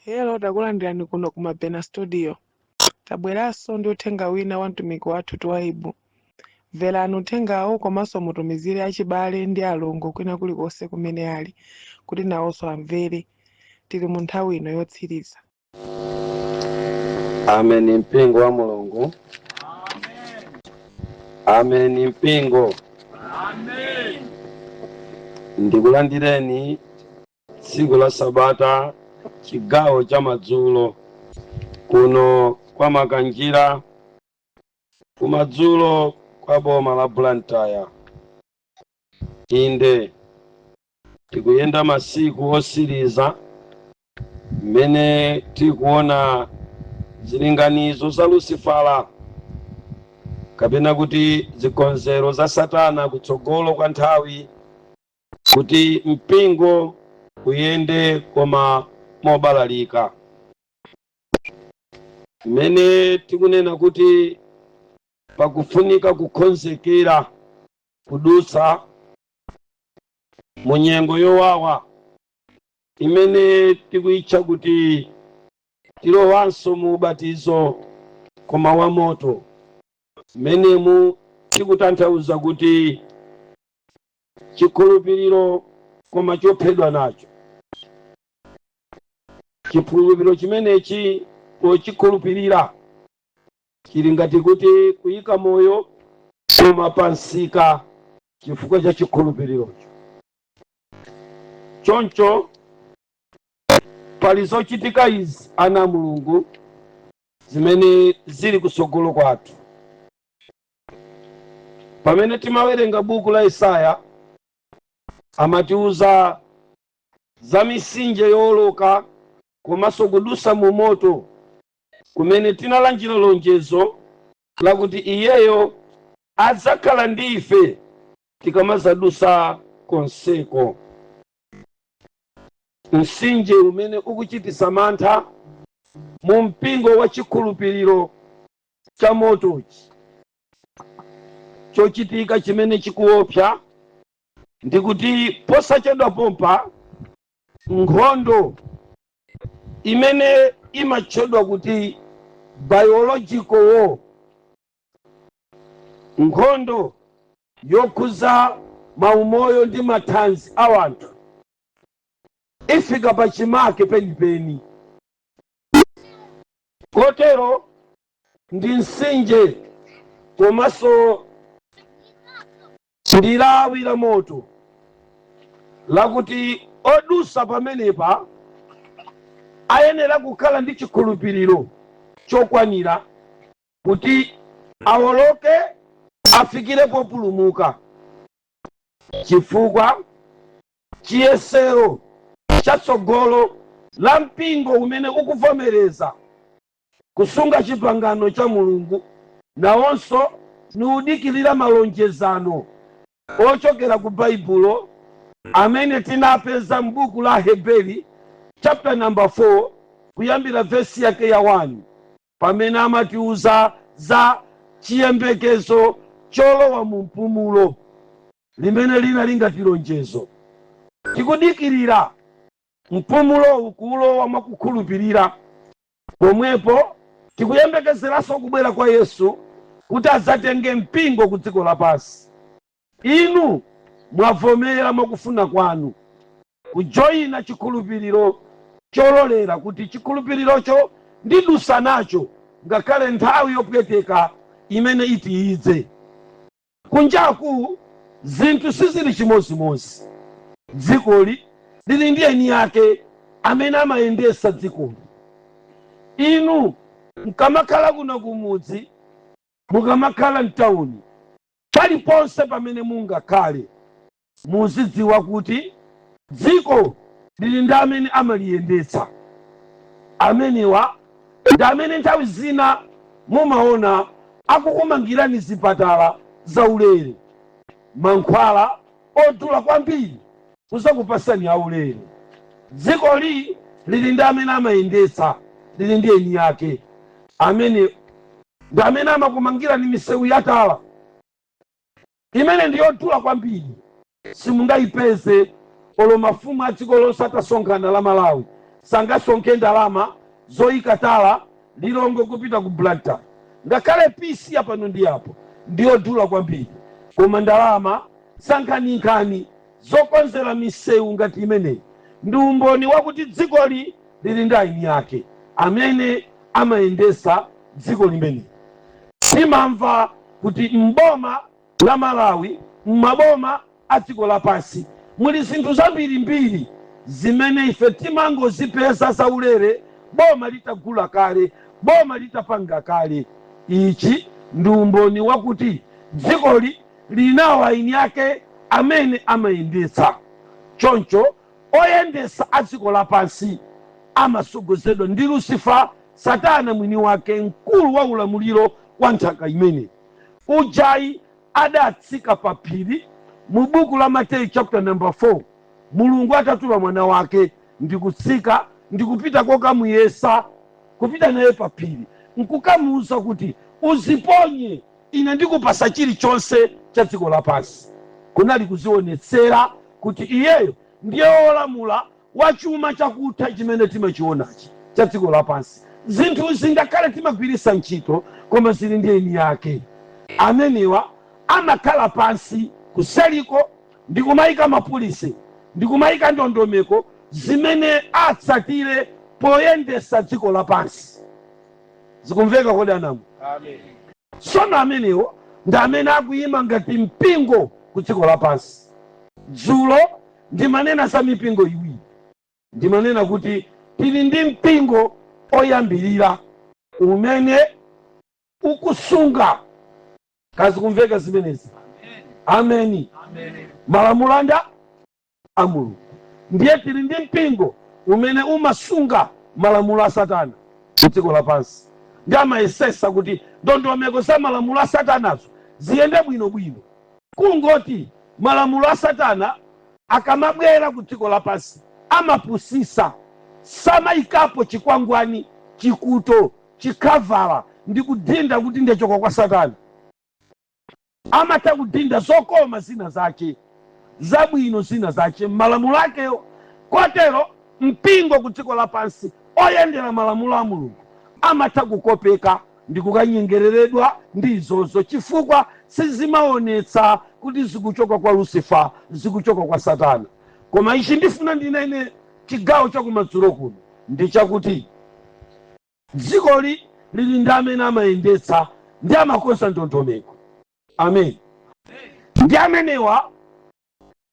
Hello, takulandirani kuno ku Mabena Studio. Tabweranso ndi uthenga wina wa mtumiki wathu Twaibu. Mverani uthengawo komanso mutumizire achibale ndi alongo kwina kulikonse kumene ali, kuti nawonso amvere. Tili mu nthawi ino yotsiriza. Amen. Mpingo wa Mulungu. Amen. Mpingo. Amen. Ndikulandireni tsiku la Sabata chigawo cha madzulo kuno kwa Makanjira kumadzulo kwa boma la Blantyre. Inde tikuyenda masiku osiriza mmene tikuona zilinganizo za Lucifala kapena kuti zikonzero za Satana kutsogolo kwa nthawi kuti mpingo uyende koma mobalalika. Mmene tikunena kuti pakufunika kukonzekera kudutsa mu nyengo yowawa imene tikuyitcha kuti tilowanso mu ubatizo koma wa moto, mmenemu tikutanthauza kuti chikhulupiriro koma chophedwa nacho. Chikhulupiriro chimenechi pochikhulupirira chili ngati kuti kuyika moyo koma pansika chifukwa cha chikhulupirirocho. Choncho pali zochitika izi ana Mulungu zimene zili kusogolo kwathu. Pamene timawerenga buku la Yesaya amatiuza za misinje yoloka komanso kudusa mu moto kumene tinalandira lonjezo lakuti iyeyo adzakhala ndi ife tikamazadusa konseko. Msinje umene ukuchitisa mantha mu mpingo wa chikhulupiriro cha motochi. Chochitika chimene chikuopsa ndikuti posachedwa pompa nkhondo imene imatchedwa kuti biological war, nkhondo yokhuza maumoyo ndi mathanzi a wanthu, ifika pachimake penipeni. Kotero ndi msinje komanso ndi lawi la moto lakuti odusa pamenepa ayenera kukhala ndi chikhulupiriro chokwanira kuti awoloke afikire populumuka, chifukwa chiyesero chatsogolo la mpingo umene ukuvomereza kusunga chipangano cha Mulungu nawonso niudikirira malonjezano ochokera ku Baibulo amene tinapeza m'buku la Heberi chapter number 4 kuyambira verse yake ya 1 pamene amatiuza za chiyembekezo cholowa mu mpumulo limene linali ngati lonjezo. Tikudikirira mpumulo ukulowa mwakukhulupirira, pomwepo tikuyembekezeranso kubwera kwa Yesu kuti adzatenge mpingo ku dziko lapansi. Inu mwavomera mwakufuna kwanu kujoyina chikhulupiriro chololera kuti chikhulupirirocho ndidusa nacho ngakhale nthawi yopweteka imene iti idze. Kunjaku zinthu sizili chimozimozi. Dzikoli lili ndi eni yake amene amayendesa dzikoli. Inu mkamakhala kuno kumudzi, mukamakhala mtawuni, paliponse pamene mungakhale muzidziwa kuti dziko lili ndi amene amaliyendetsa. Amenewa ndi amene nthawi zina mumaona akukumangirani zipatala zaulere, mankhwala odula kwambiri kuzakupasani aulere. Dzikoli lili ndi amene amayendetsa, lili ndi eni yake amene ndi amene amakumangirani misewu yatala imene ndi yodula kwambiri simungayipeze olo mafumu a dziko lonse atasonkhana la Malawi sangasonke ndalama zoyikatala Lilongwe kupita ku Blantyre. Ngakhale pisi yapano ndi yapo ndiyodula kwambiri, koma ndalama sankhani zokonzera misewu ngati imeneyi ndi umboni wakuti dzikoli lili ndi aini yake amene amayendesa dziko limene. Timamva kuti mboma la Malawi, maboma a dziko lapansi, muli zinthu zambirimbiri zimene ife timangozipeza zaulere boma litagula kale, boma litapanga kale. Ichi ndi umboni wakuti dzikoli linawo aini yake amene amayendesa. Choncho oyendesa a dziko lapansi amasogozedwa ndi Lucifer, Satana mwini wake, mkulu wa ulamuliro wa nthaka imene. Ujayi adatsika pa phiri mu buku la Mateyu chapter number 4. Mulungu atatuma mwana wake ndikutsika ndikupita kokamuyesa, kupita naye pa phiri, nkukamuuza kuti uziponye, ine ndikupasa chilichonse cha dziko lapansi. Kunali kuzionetsera kuti iyeyo ndiye olamula wachuma chakutha chimene timachionachi cha dziko lapansi. Zinthu zingakhale timagwirisa ntchito koma zili ndi eni yake. Amenewa amakhala pansi kuseliko ndikumayika mapulisi, ndikumayika ndondomeko zimene atsatire poyendesa dziko lapansi. Zikumveka kodi anamu? Amen. Sono amenewo ndi amene akuyima ngati mpingo ku dziko lapansi. Dzulo ndimanena za mipingo iwiri. Ndimanena kuti tili ndi mpingo oyambirira umene ukusunga, kazi kumveka zimenezi. Ameni. Malamulo a Mulungu. Ndiye tili ndi mpingo umene umasunga malamulo a Satana ku dziko lapansi. Ndi amayesesa kuti ndondomeko za malamulo a Satanazo ziyende bwinobwino. Kungoti malamulo a Satana akamabwera ku dziko lapansi amapusisa, samayikapo chikwangwani, chikuto, chikavala ndi kudinda kuti ndichoka kwa Satana. Amata kudinda zokoma zina zake, zabwino zina zake, malamulo akeyo. Kotero mpingo ku dziko lapansi oyendera malamulo a Mulungu amata kukopeka ndi kukanyengereredwa ndi izozo, chifukwa sizimaonetsa kuti zikuchoka kwa Lucifer, zikuchoka kwa Satana. Koma ichi ndifuna ndinene chigawo chakumadzulo kuno ndi chakuti dzikoli lili ndi amene amayendetsa ndi amakonza ndondomeko. Amen. Ndi amenewa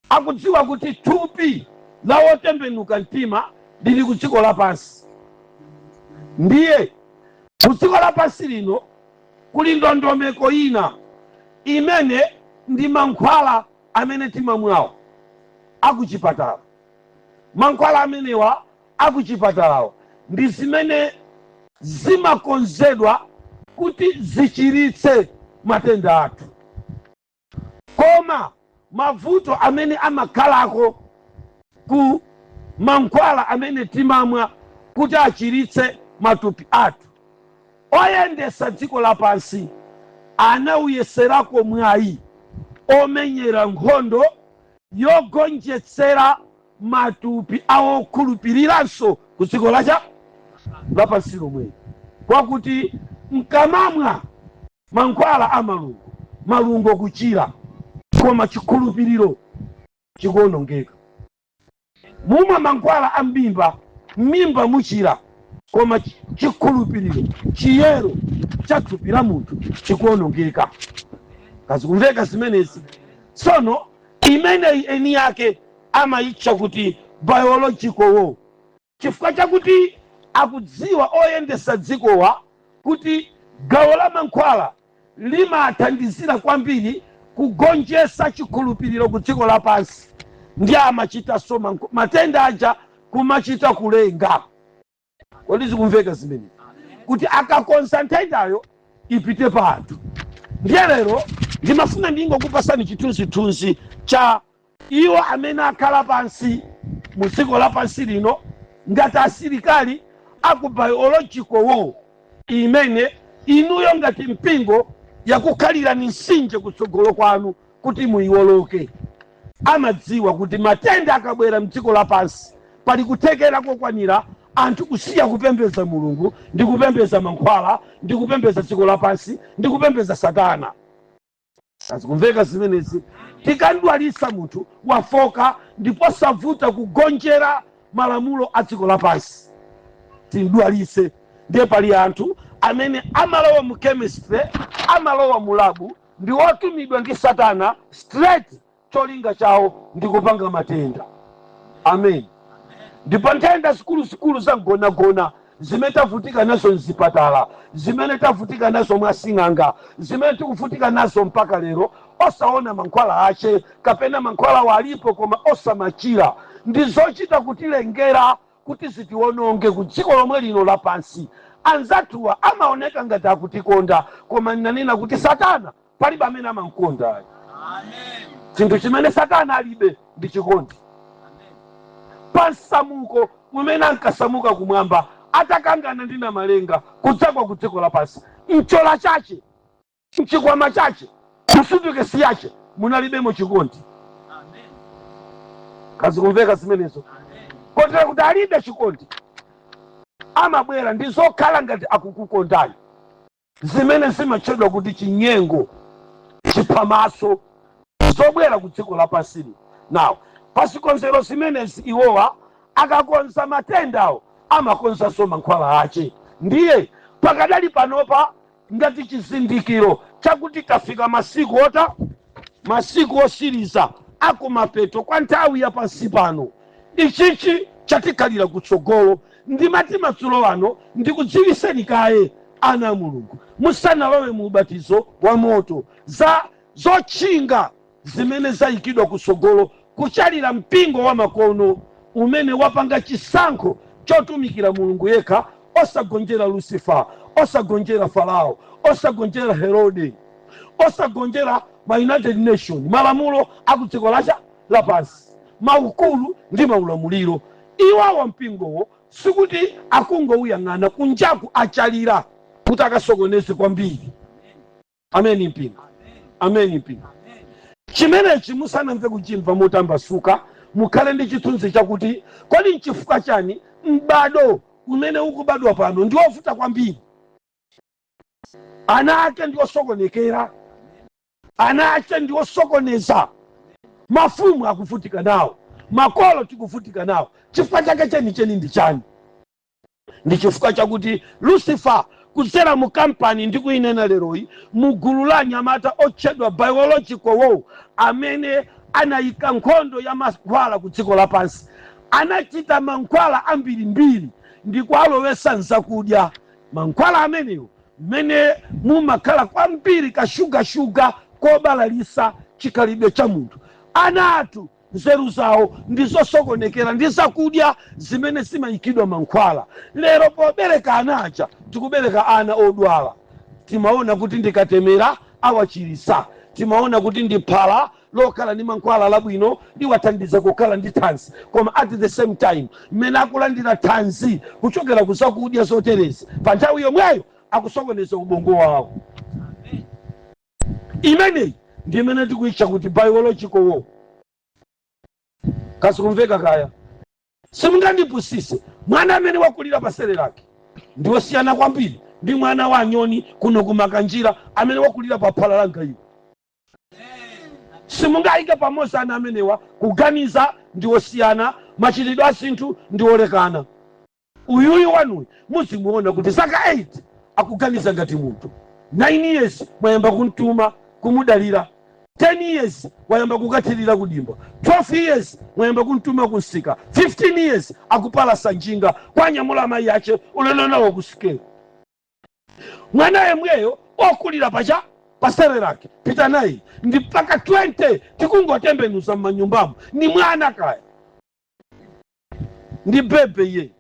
akudziwa kuti thupi la wotembenuka mtima lili ku dziko lapansi. Ndiye ku dziko lapansi lino kuli ndondomeko ina imene ndi mankhwala amene timamwawo akuchipatala. Mankhwala amenewa akuchipatalawo ndi zimene zimakonzedwa kuti zichiritse matenda athu. Koma mavuto amene amakhalako ku mankhwala amene timamwa kuti achiritse matupi athu, oyendesa dziko lapansi anauyeserako mwayi omenyera nkhondo yogonjetsera matupi awokhulupiriranso ku dziko lapansi lomwe. Kwakuti mkamamwa mankhwala a malungo kuchira, koma chikhulupiriro chikuonongeka. Mumwa mankhwala a mimba muchira, koma chikhulupiriro, chiyero cha thupi la munthu chikuonongeka. Kazi kumveka zimenezi. Sono imeneyi eni yake amayitcha kuti biological war, chifukwa chakuti akudziwa oyendesa dzikowa kuti gawo la mankhwala limathandizira kwambiri kugonjesa chikhulupiriro ku dziko lapansi. Ndi amachita so matenda aja kumachita kulenga. Kodi zikumveka zimene? Kuti akakonza nthendayo ipite pa anthu. Ndiye lero ndimafuna ndingokupasani chithunzithunzi cha iwo amene akhala pansi mu dziko lapansi lino ngati asilikali aku biological war imene inuyo ngati mpingo yakukhalira ni nsinje kutsogolo kwanu kuti muiwoloke. Amadziwa kuti matenda akabwera mdziko lapansi pali kuthekera kokwanira anthu kusiya kupembedza mulungu ndi kupembedza mankhwala ndi kupembedza dziko lapansi ndi kupembedza satana. Azikumveka zimenezi. Tikandwalisa munthu wafoka ndipo savuta kugonjera malamulo a dziko lapansi tindwalise. Ndiye pali anthu amene amalowa mu chemistry, amalowa mu labu, ndi otumidwa ndi satana straight, cholinga chawo ndi kupanga matenda. Amen. Ndipo nthenda zikulu za mgonagona zimene tavutika nazo mzipatala, zimene tavutika nazo mwasing'anga, zimene tikuvutika nazo mpaka lero, osaona mankhwala ache kapena mankhwala walipo koma osamachira, ndi zochita kutilengera kuti zitiwononge ku dziko lomwe lino lapansi. Anzathuwa amaoneka ngati akutikonda, koma nanena kuti satana palibe amene amankonda. Amen. Chinthu chimene satana alibe ndi chikondi. Pansamuko umene ankasamuka kumwamba atakangana ndi namalenga kudzagwa ku dziko lapansi, mchola chache, mchikwama chache, msutukesi yache munalibemo chikondi. Amen. Kazikumveka zimenezo. Kotera kuti alibe chikondi amabwera ndi zokhala ngati akukukondani, zimene zimatchedwa kuti chinyengo, chiphamaso, zobwera ku dziko lapansili. Now pasikonzero zimenezi iwowa akakonza matendawo amakonzanso mankhwala ache. Ndiye pakadali panopa ngati chizindikiro chakuti tafika masiku osiriza akumapeto kwa nthawi ya pansi pano. Ichichi chatikhalira kutsogolo. Ndimati madzulo ano ndikudziwiseni kaye ana mulungu, musanalowe mu ubatizo wa moto, zotchinga zimene zayikidwa kutsogolo kuchalira mpingo wa makono umene wapanga chisankho chotumikira mulungu yekha, osagonjera Lucifer, osagonjera Farao, osagonjera Herode, osagonjera ma United Nations, malamulo akudziko lapansi, maukulu ndi maulamuliro. Iwawa mpingowo sikuti akungouyang'ana kunjaku achalira kuti akasokoneze kwambiri. Amen mpingo. Amen mpingo. Chimenechi musanamve kuchimva motambasuka, mukhale ndi chithunzi chakuti kodi nchifukwa chani m'bado umene ukubadwa pano ndi wovuta kwambiri. Ana ake ndi osokonekera, ana ake ndi osokoneza, mafumu akuvutika nawo, makolo tikuvutika nawo. Chifukwa chake cheni ndi chani? Ndi chifukwa chakuti Lucifer kudzera mu kampani ndi kuinena leroyi mugulu la anyamata otchedwa biological war, amene anayika nkhondo ya mankhwala ku dziko lapansi, anachita mankhwala ambirimbiri ndi kualowesa nzakudya. Mankhwala amenewo mmene mumakhala kwambiri kashuga kobalalisa chikhalidwe cha munthu. Anatu nzeru zawo ndizosokonekera ndi zakudya zimene zimayikidwa mankhwala. Lero pobereka anacha tikubereka ana odwala, timaona kuti ndikatemera awachirisa, timaona kuti ndiphala lokhala ndi mankhwala labwino liwathandiza kukhala ndi thanzi, koma at the same time mmene akulandira thanzi kuchokera ku zakudya zoterezi, pa nthawi yomweyo akusokoneza ubongo wawo. Imeneyi ndi imene tikuitcha kuti biological war. Kasikumveka kaya? Simungandipusise, mwana amene wakulira pasere lake ndiwosiyana kwambiri ndi mwana wa nyoni kuno kumakanjira amene wakulira pa phala langa iwo. Simungayike pamodzi ana amenewa, kuganiza ndiwosiyana, machitidwe a zinthu ndiwolekana. Uyuyu wanuyu muzimuona kuti zaka 8 akuganiza ngati munthu, 9 years mwayamba kumtuma kumudalira, 10 years wayamba kukathirira kudimba, 12 years mwayamba kumtuma kunsika, 15 years akupalasa njinga kwa nyamula amayi ache ulendo nawo kusikelo. Mwana yemweyo okulira pacha pasere lake pita naye ndi mpaka 20 tikungotembenuza m'manyumbamo, ni mwana kaya ndi bebe ye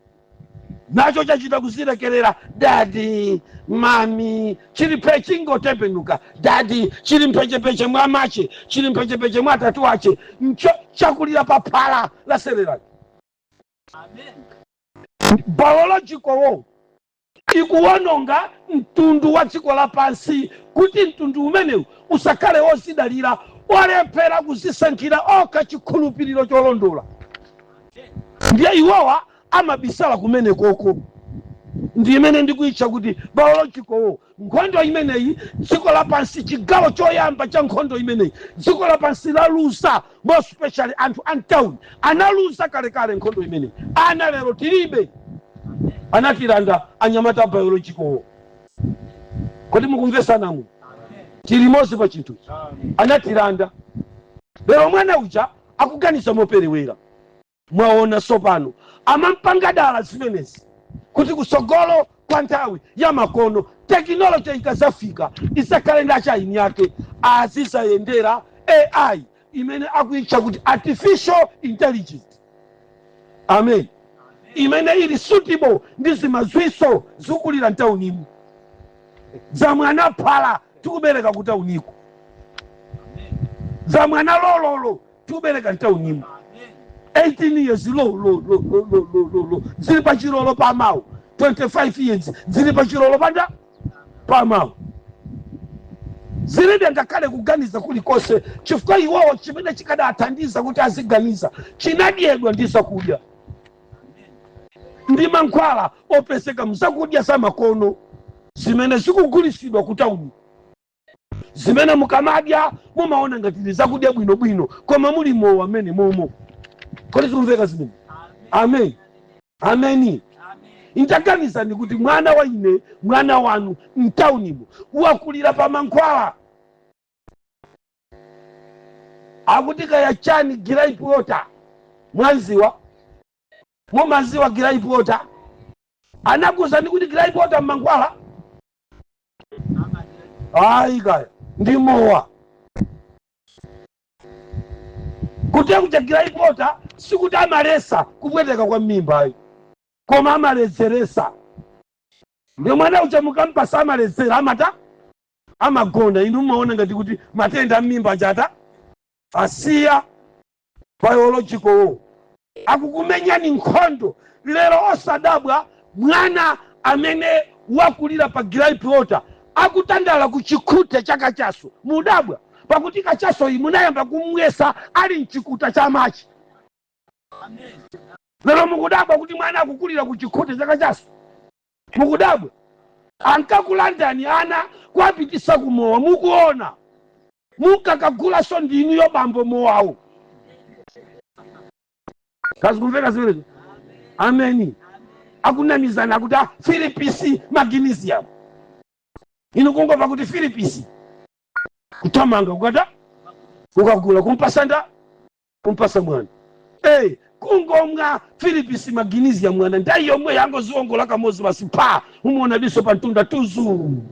nacho chachita kuzirekerera dadi mami, chili chingotembenuka dadi, chili mpechepeche mwa mache, chili mpechepeche mwa tatu wache, mcho chakulira pa phala la sere lake. Amen. Biological war ikuwononga mtundu wa dziko lapansi, kuti mtundu umenewu usakhale wozidalira, olephera kuzisankhira okha chikhulupiriro cholondola. Ndiye iwowa amabisala kumene koko. Ndi imene ndikuitcha kuti biological nkhondo imeneyi dziko lapansi chigawo choyamba cha nkhondo imeneyi dziko lapansi lalusa, more especially anthu antawuni analusa kalekale nkhondo imeneyi. Ana lero tilibe anatilanda anyamata biological. Kodi mukumvesana mu? Tilimozi pa chinthu anatilanda. Lero mwana uja akuganiza moperewera. Mwaona sopano amampanga dala zimenezi kuti kusogolo kwa nthawi ya makono teknoloji ikazafika isakhale ndi achaini yake azisayendera AI imene akuitcha kuti artificial intelligence. Amen. Imene ili suitable ndi zimazwiso zikulira ntawunimu za mwana phala tikubereka ku tawuniko, za mwana lololo tikubereka ntawunimu. 18 years lo zili pa chilolo pa mawu, 25 years zili pa chilolo pa mawu. Zilibe ngakhale kuganiza kulikonse chifukwa iwowo chimene chikadathandiza kuti aziganiza chinadyedwa ndi zakudya. Ndi mankhwala opezeka mzakudya za makono zimene zikugulisidwa ku tawuni, zimene mukamadya mumaona ngati ndi zakudya bwinobwino koma muli mowa amene momo. Kodi zikumveka zimene? Amen. Ameni. Intaganiza ni kuti mwana wa ine, mwana wanu mtaunimo wakulira pa mankhwala akutika ya chani grape water mwanziwa mumaziwa grape water anakuza ni kuti grape water mankhwala kaya ndi mowa kuti grape water sikuti amalesa kupweteka kwa mimba ayo koma amalezeresa. Ndio mwana ucha mukampasa amalezera amata amagona. Inu mumaona ngati kuti matenda mimba chata asiya biological akukumenyani nkhondo. Lero osadabwa mwana amene wakulira pa grape water akutandala kuchikuta chaka chaso mudabwa pakuti kachaso imunayamba kumwesa ali mchikuta cha machi. Amen. Lero mukudabwa kuti mwana akukulira kuchikuta chaka chaso mukudabwa ankakulandani ana kwapitisa kumowa mukuona mukakagula so ndinu yo bambo mowawo. Kazi kumveka ziwelezo? Ameni. Akunamizana kuti Philipisi magnesium. Inu kungova kuti Philipisi kutamanga kukata ukagula kumpasa mwana. Kungomwa Philipisi magnesium mwana ndayi yomwe yango ziwongola kamozi basi pa umuona diso pantunda tuzu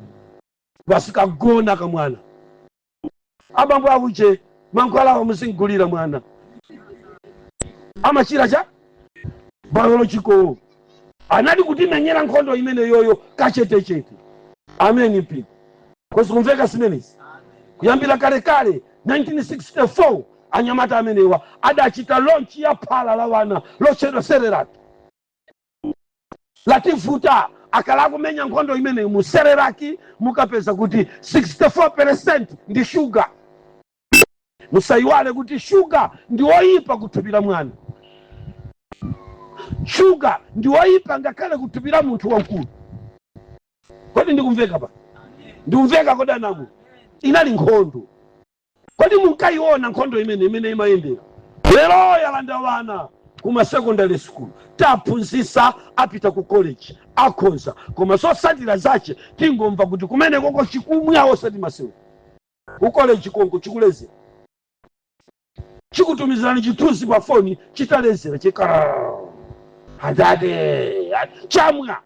basi kagona kamwana. Abambo akuche mankhwala wa musingulira mwana amachira cha biological anadi kuti menyera nkhondo imene yoyo kachetechete. Amen people. Kozi kumveka simenezi kuyambira kale 1964 anyamata amenewa adachita launch ya phala la wana lochedwa Serelaki latifuta akala kumenya nkhondo imene mu Serelaki mukapeza kuti 64% ndi sugar. Musayiwale kuti sugar ndi oyipa kutupira mwana. Sugar ndi oyipa ngakhale kutupira munthu wankulu. Kodi ndikumveka pa? Ndikumveka koda nangu inali nkhondo. Kodi munkayiona nkhondo imene imayendera. Lero yalanda wana kuma secondary school taphunzisa apita ku college akhonza koma sosatira zache tingomva kuti kumene koko chikumwa osati masewu ku college kongo chikulezera chikutumizirani chithunzi pa foni chitalezera chikara adade chamwa.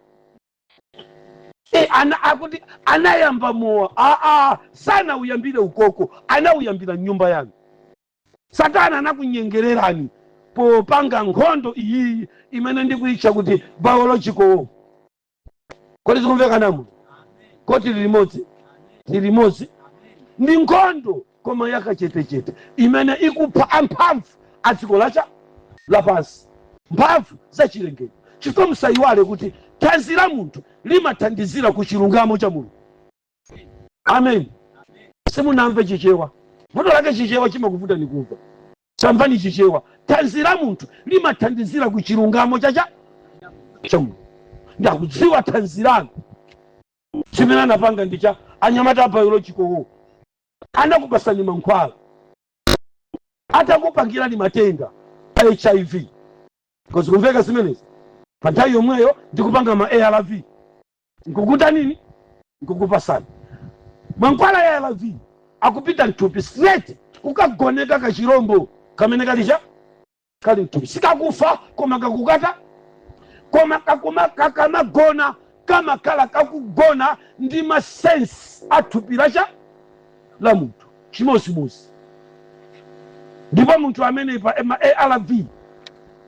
Akuti anayamba mowa sana uyambire ukoko anauyambira nyumba yanu. Satana anakunyengererani popanga nkhondo iyi imene ndikuitcha kuti biological. Kodi zikumveka namu? Koti limodzi ndi nkhondo koma yakachetechete imene ikupha amphamvu adziko lapansi mphamvu zachilengedwe. Chifukwa musayiwale kuti thanzi la munthu limathandizira ku chilungamo cha Mulungu. Amen. Simunamve chichewa vuto lake chichewa chimakuvuta ni kumva. Samvani chichewa thanzi la munthu limathandizira ku chilungamo cha chamu ndakudziwa thanzi lanu chimene anapanga ndicha anyamata a biological anakupasani mankhwala atakupangirani matenda a HIV because kumveka zimenezi pa nthawi yomweyo ndikupanga ma ARV nkukuta nini nkukupasani mankhwala ya ARV akupita mthupi straight kukagoneka kachirombo kamene kalicha kali mthupi sikakufa koma kakukata koma kakamagona kama kala kakugona ndi masense athupi la munthu chimosimosi ndipo munthu amene pa ARV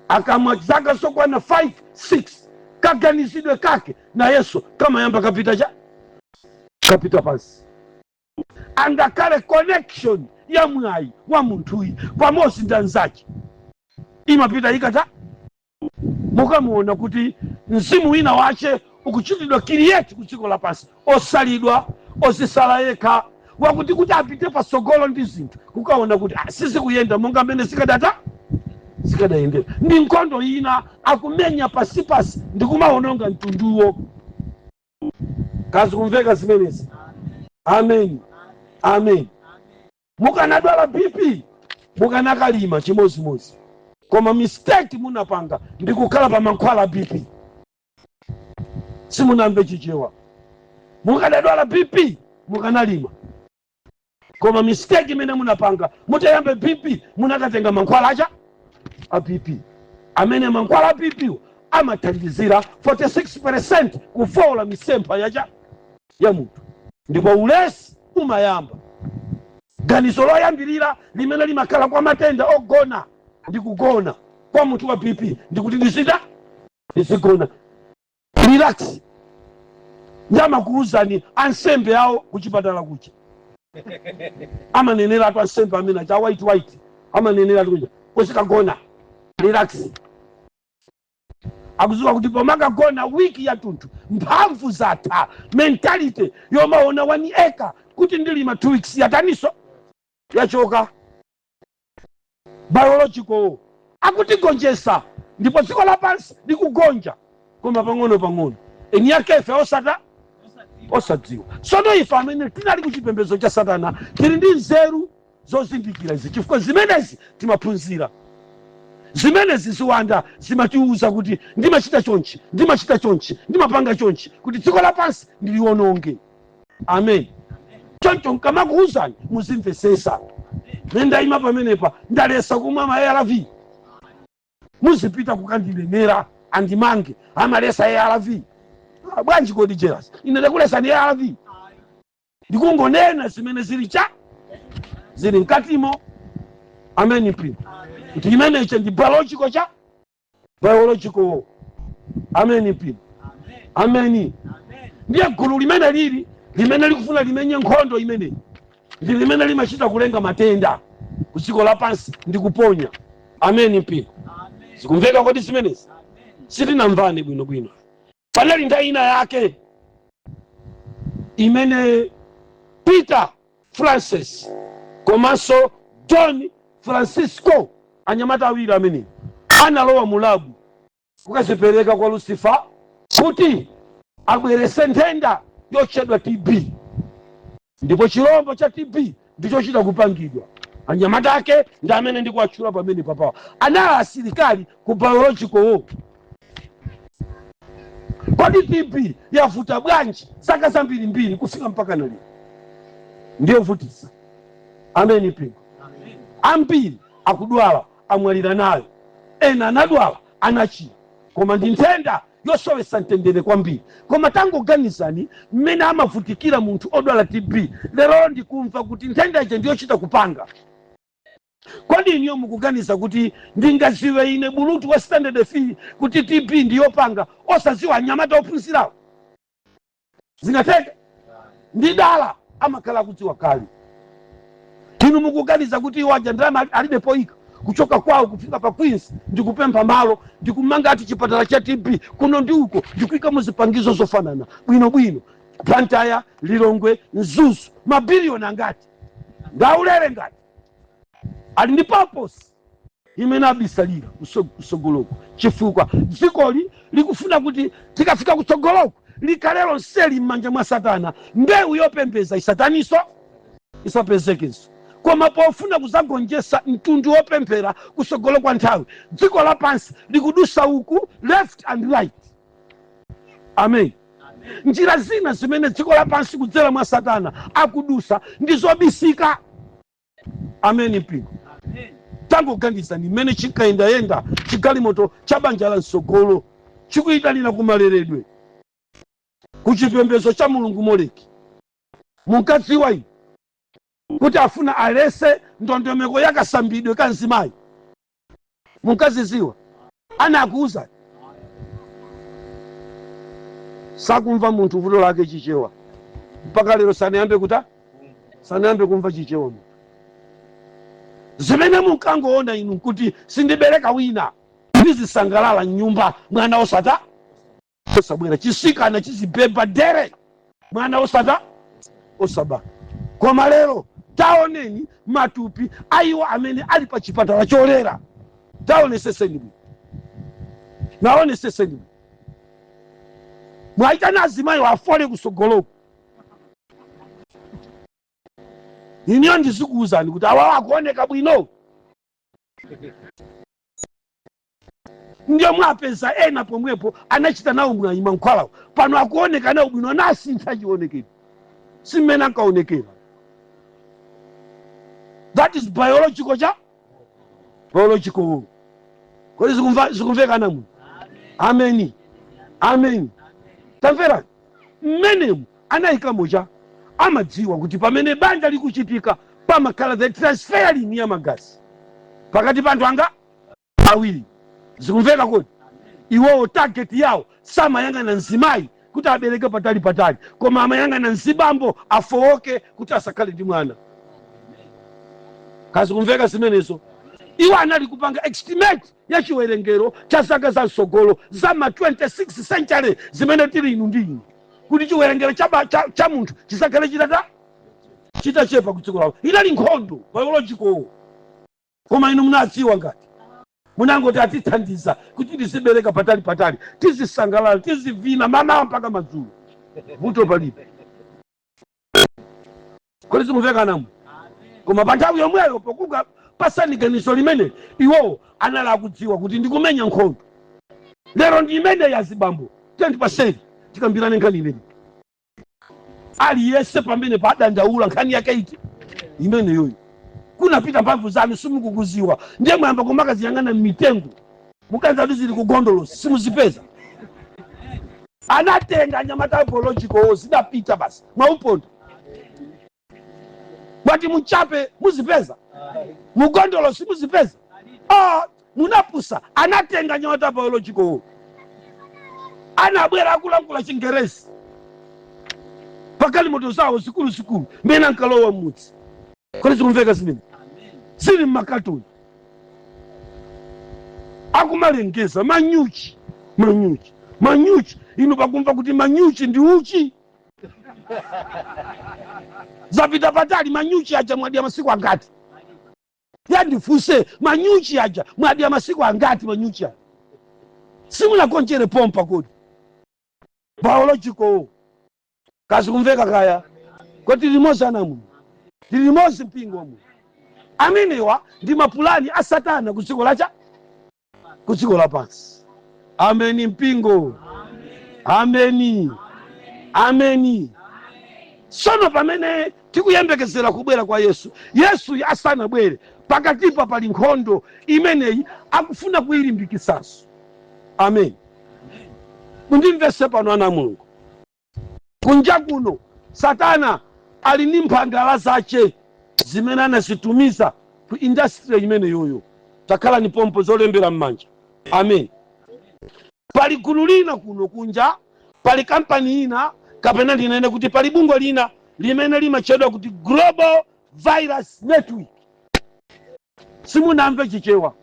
akamwa zaka zokwana 5-6 kaganizidwe kake na Yesu kama yamba kapita pansi angakale connection ya mwayi wa munthuyi pamosi ndi anzake imapita ikata mukamuona kuti mzimu wina wache ukuchitidwa create ku dziko lapansi osalidwa osisala yekha wakuti kuti apite pasogolo ndi zinthu kukaona kuti sisi kuyenda monga mmene sikadayendera ndi nkhondo ina akumenya pasipasi ndikumaononga mtunduwo kazi kumveka zimenezi amen amen mukanadwala BP mukanakalima chimozimozi koma mistake munapanga ndikukhala pa mankhwala BP simunamve chichewa mukanadwala BP mukanalima koma mistake imene munapanga mutayambe BP munakatenga mankhwala a BP amene mankhwala a BP amathandizira 46% kufola misempha ya munthu ndipo ulesi umayamba ganizo loyambirira limene limakhala kwa matenda ogona ndikugona kwa munthu wa BP ndikuti ndizigona relax nyama kuuzani ansembe yawo kuchipatala kucha amanenera atu ansembe amene cha white amanenera atu kucha kusikagona relax akuzuka kuti pomakagona wiki yathunthu mphamvu zatha mentality yomaona 1 acre kuti ndilima 2 weeks yataniso yachoka biological akutigonjesa ndipo dziko lapansi likugonja koma pang'ono eni yake ife osadziwa sono ife amene tinali kuchipembedzo cha Satana tili ndi nzeru zozindikira izi chifukwa zimenezi timaphunzira zimenezi ziwanda zimatiuza kuti ndimachita chonchi ndimapanga chonchi kuti dziko lapansi ndiliwononge amen choncho nkamakuuzani muzimvesesa nendayima pamenepa ndalesa kumwa ma ARV muzipita kukandilemera andimange amalesa ARV bwanji kodi jealous ine ndakulesa ni ARV ndikungonena zimene zili mkatimo amen primo kuti imene ichi ndi biological amen primo amen ndiye gulu limene limene likufuna limenye nkhondo imene ndi limene limachita kulenga matenda ku dziko lapansi ndikuponya amen primo zikumveka kodi zimenezi sitinamvane bwinobwino panali nthawi ina yake imene Peter Francis komanso John Francisco anyamata awiri amene analowa mulabu kukazipereka kwa Lucifer kuti abwerese nthenda yotchedwa TB ndipo chirombo cha TB ndicho chita kupangidwa anyamata ake ndi amene ndikuwatchula pamene papawa anali asilikali ku biological kodi TB yavuta bwanji zaka zambiri kufika mpaka nali ndiyo vutisa amen pingo ambiri akudwala amwalira nayo ena anadwala anachira koma ndi nthenda yosowesa mtendere kwambiri koma tangoganizani mmene amavutikira munthu odwala TB lero ndikumva kuti nthenda ije ndiyochita kupanga kodi iniyo mukuganiza kuti ndingaziwe ine bulutu wa standard fee kuti TB ndiyopanga osaziwa anyamata ophunzirawo zingateke ndi dala amakhala kudziwa kali inu mukuganiza kuti waja ndalama alibe poika kuchoka kwao kufika pa Queens ndikupempha malo ndikumanga ati chipatala cha TB kuno ndi uko ndikuika muzipangizo zofanana bwino Blantyre Lilongwe Mzuzu mabilioni angati ndaulere ngati ali ndi purpose imene abisalira kusogoloko, chifukwa dzikoli likufuna kuti tikafika kutsogoloko likalelo nseli m'manja mwa Satana, mbewu yopembeza isataniso isapezekenso. Koma pofuna kuzagonjesa mtundu wopemphera kusogolo kwa nthawi, dziko lapansi likudusa uku left and right. Amen. Njira zina zimene dziko lapansi kudzera mwa Satana akudusa ndizobisika. Amen mpingo. Tangoganiza ni mmene chikayendayenda chigalimoto cha banja la msogolo chikuyitanira kumaleredwe kuchipembedzo cha mulungu Moleki. Munkadziwa inu kuti afuna alese ndondomeko yakasambidwe ka mzimayi? Munkaziziwa? Anakuuza sakumva munthu vuto lake chichewa mpaka lero sanayambe kumva chichewa. Zimene munkangoona inu kuti sindibereka wina ndizisangalala nyumba mwana osabwera, chisikana chizibeba dere mwana osaba. Koma lero taoneni matupi aiwo amene ali pa chipatala cholera. Taoneseseni mwaitana azimayi wafole kusogoloko. Inyo ndizikuuzani kuti awawo akuoneka bwino. Ndiyo mwapeza ena pomwepo anachita nawo mwayima nkhwalawo, pano akuoneka nawo bwino nasintha chionekero simene ankaonekera. That is biological biological. Kodi zikumveka namu? Amen. Tamvera mmenemu anayika moja amadziwa kuti pamene banja likuchitika pamakhala the transferring ya magazi pakati pa anthu anga awiri. Zikumveka kodi? Iwowo target yawo samayang'ana mzimayi kuti abereke patali, koma amayang'ana mzibambo afowoke kuti asakhale ndi mwana. Kazi kumveka zimenezo? Iwo anali kupanga estimate ya chiwerengero cha zaka za msogolo za ma 26th century zimene tili inu ndi inu, kuti chiwerengero cha munthu chisakhale chitachepa kudziko lawo. Inali nkhondo biological. Koma inu munadziwa ngati munangoti atithandiza kuti tizibereka patali, tizisangalala, tizivina mama mpaka madzulo, vuto palibe. Kodi zikumveka namu? Koma pa nthawi yomweyo pokuga pasaniganizo limene iwowo anali kudziwa kuti ndikumenya nkhondo. Lero ndi imene yazibambo 20% tikambirane nkhani imene. Aliyense pamene padandaula nkhani yake iti imene yoyo. Kunapita mphamvu zanu simukukuziwa, ndiye mwamba kumakaziyang'ana mitengo mukanza kuti zili kugondolo simuzipeza. Anatenga nyamata biological zidapita basi mwaupondo. Mwati muchape muzipeza, mugondolo simuzipeza. Munapusa anatenga nyamata biological, anabwera akulankhula Chingerezi pakali moto zawo zikulu mbena ankalowa mmudzi. Kodi zikumveka zimene? Zili mmakatoni akumalengeza manyuchi. Inu pakumva kuti manyuchi ndi uchi zapita patali. Manyuchi aja mwadya masiku angati? Yandifuse manyuchi aja mwadya masiku angati? Manyuchi aja simunakonchere pompa kodi biological. Kazi kumveka kaya? Kodi limozi anamu limozi mpingo mu. Amenewa ndi mapulani a Satana kudziko lapansi. Ameni mpingo. Ameni. Sono pamene tikuyembekezera kubwera kwa Yesu asanabwere pakatipa pali nkhondo imeneyi akufuna kuyilimbikisaso. Amen. Mundimvese pano ana Mulungu. Kunja kuno Satana ali ndi mphangala zace zimene anazitumiza ku industry imene yoyo. Takhala ni pompo zolembera m'manja. Amen. Pali gulu lina kuno kunja, pali kampani ina kapena linene kuti pali bungwe lina limene limatchedwa kuti Global Virus Network. Simunamve chichewa,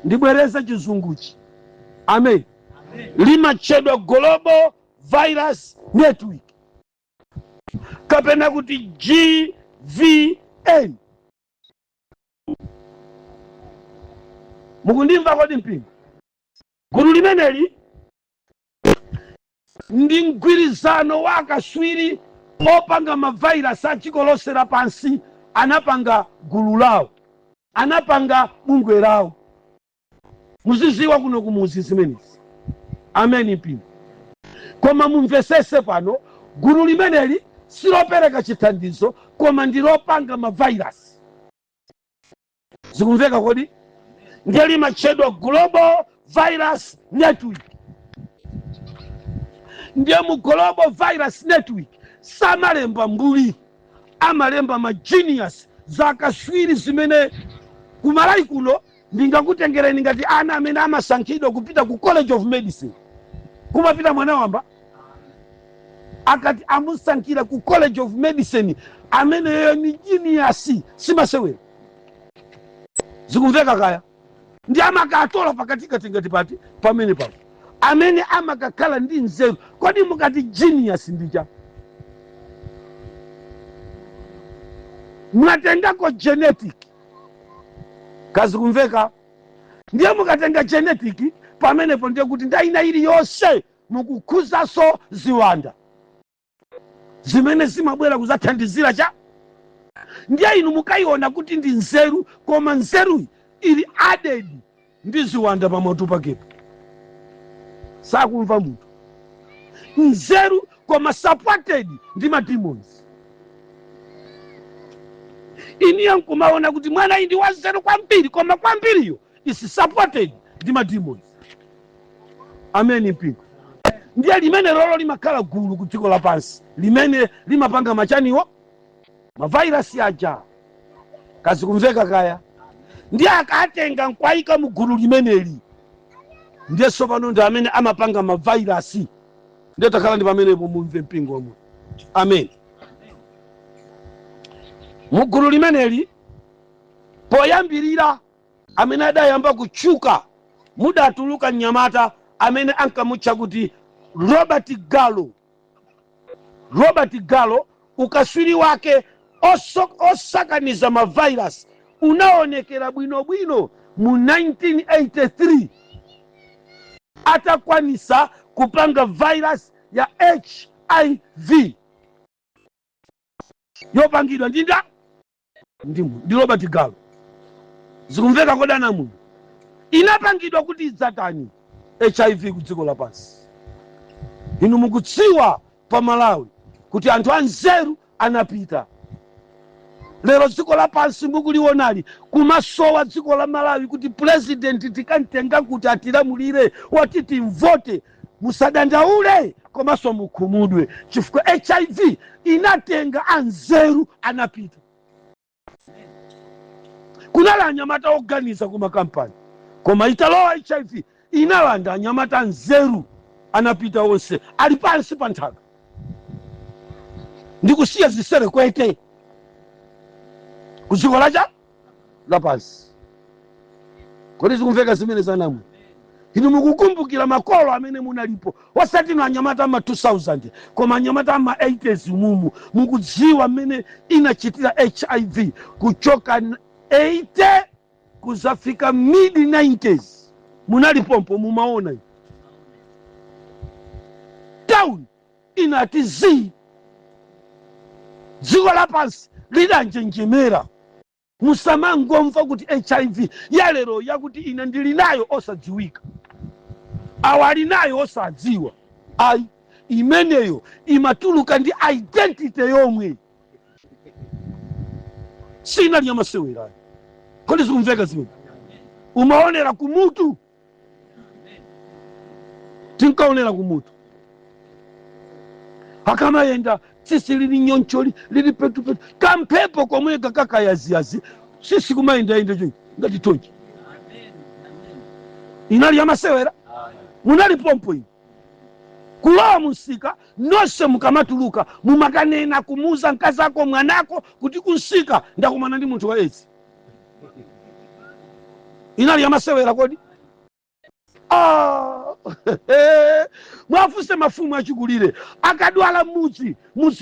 ndibwereza chizunguchi. Amen. Limatchedwa Global Virus Network kapena kuti GVN. mukundimva kodi mpingo? Gulu limeneli ndi mgwirizano wa akatswiri opanga mavirus a dziko lonse lapansi. Anapanga gulu lawo, anapanga bungwe lawo. Muziziwa kuno kumuzi zimenezi. Ameni mpingo. Koma mumvesese pano, gulu limeneli silopereka chithandizo koma ndilopanga mavirus. Zikumveka kodi? Ndiye limatchedwa Global Virus Network. Ndiye mu Global Virus Network samalemba mbuli, amalemba ma genius za akatswiri zimene kumalawi kuno ndingakutengereni ngati ana amene amasankhidwa kupita ku College of Medicine. Kumapita mwana wamba akati amusankhira ku College of Medicine amene ni genius simasewera. Zikumveka kaya? Ndi amakatola pakati ngati pati pamene papo amene amakakhala ndi nzeru. Kodi mukati genius ndicha? Munatengako genetic. Kazi kumveka? Ndiye mukatenga genetic pamenepo ndiye kuti ndaina ili yonse mukukhuzaso ziwanda zimene zimabwera kuzathandizira cha. Ndiye inu mukayiona kuti ndi nzeru, koma nzeru ili added ndi ziwanda pamoto pakepo. Sakumva munthu. Nzeru koma supported ndi ma demons. Iniyo nkumaona kuti mwana indi wanzeru kwambiri, koma kwambiriyo is supported ndi ma demons. Ameni mpingo. Ndiye limene lolo limakhala gulu ku dziko lapansi limene limapanga machaniwo mavirus aja. Kazi kumveka kaya? Ndiye akatenga nkwayika mu gulu limeneli. Ndiye sopano ndi amene amapanga mavirus. Ndiye takhala ndi pamenepo mumve mpingo wamwe. Amen. Mu gulu limeneli poyambirira amene adayamba kutchuka mudatuluka mnyamata amene ankamutcha kuti Robert Gallo. Robert Gallo ukaswiri wake osakaniza mavirus unaonekera bwinobwino mu 1983 atakwanisa kupanga virus ya HIV yopangidwa ndi Robert Gallo. Zikumveka kodana muno? Inapangidwa kuti idzatani HIV ku dziko lapansi. Inu mukutsiwa pa Malawi kuti anthu anzeru anapita. Lero dziko lapansi mukulionali kumasowa dziko la Malawi kuti president tikantenga kuti atilamulire wati timvote. Musadandaule komanso mukhumudwe chifukwa HIV inatenga anzeru anapita. Kunala anyamata oganiza kuma kampani koma italowa HIV inalanda anyamata anzeru anapita onse ali pansi pa nthaka ndikusiya zisere kwete kudziko lapansi. Kodi zikumveka zimene zanamu? Inu mukukumbukira makolo amene munalipo osati no anyamata ma 2000 koma anyamata ma 80s mumu mukudziwa amene inachitira HIV kuchoka 80 kuzafika mid 90s. Munalipompo mumaona town inatizi dziko lapansi lidanjenjemera. Musamangomva kuti HIV yalero yakuti ine ndili nayo osadziwika, awali nayo osadziwa. Ai imeneyo imatuluka ndi identity yomwe sina lyamasewera. Kodi zikumveka zimene? Umaonera kumutu, tinkaonera kumutu. Akamayenda sisi lili nyoncholi lili petu kampepo komwe kakaka yaziyazi sisi kumayenda ende jo ngati tochi. Inali yamasewera. Munali pompo iyi kulowa musika nonse mukamatuluka mumakanena kumuza nkazako mwanako kuti kunsika ndakumana ndi munthu wa AIDS. Inali yamasewera kodi? Mwafuse mafumu achikulire akadwala mudzi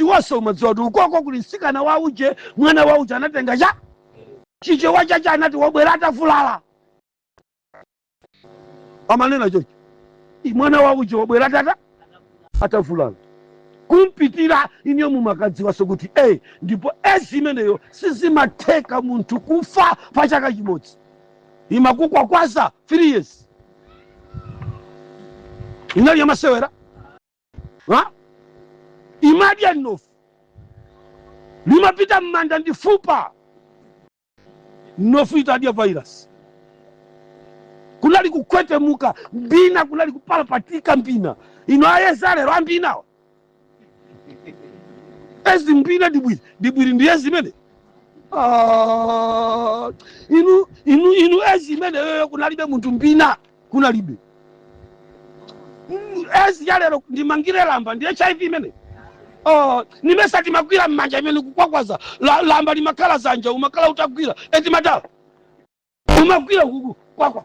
wonse umadziwa kuti ukoko kuli nsikana wa uje mwana wa uje anatenga chiche wachacha anati wabwera atavulala. amanena chocho mwana wakucho wabwera tata atavulala kumpitira inyo mumakadziwa sokuti ndipo imeneyo sizimatheka munthu kufa pa chaka chimodzi imakukwakwaza 3 years inali yamasewera imadya mnofu limapita m'manda ndi fupa mnofu itadya virus kunali kukwetemuka mbina kunali kupalapatika mbina ino ayeza lero ambinawa ezi mbina dibwiri ndi ezi imene inu ezi imene yoyo kunalibe munthu mbina kunalibe ezi ya lero ndimangire lamba ndi HIV imene nimesati magwira mmanja imene kukwakwaza lamba limakhala zanja umakhala utagwira eti madawa umagwira kwakwa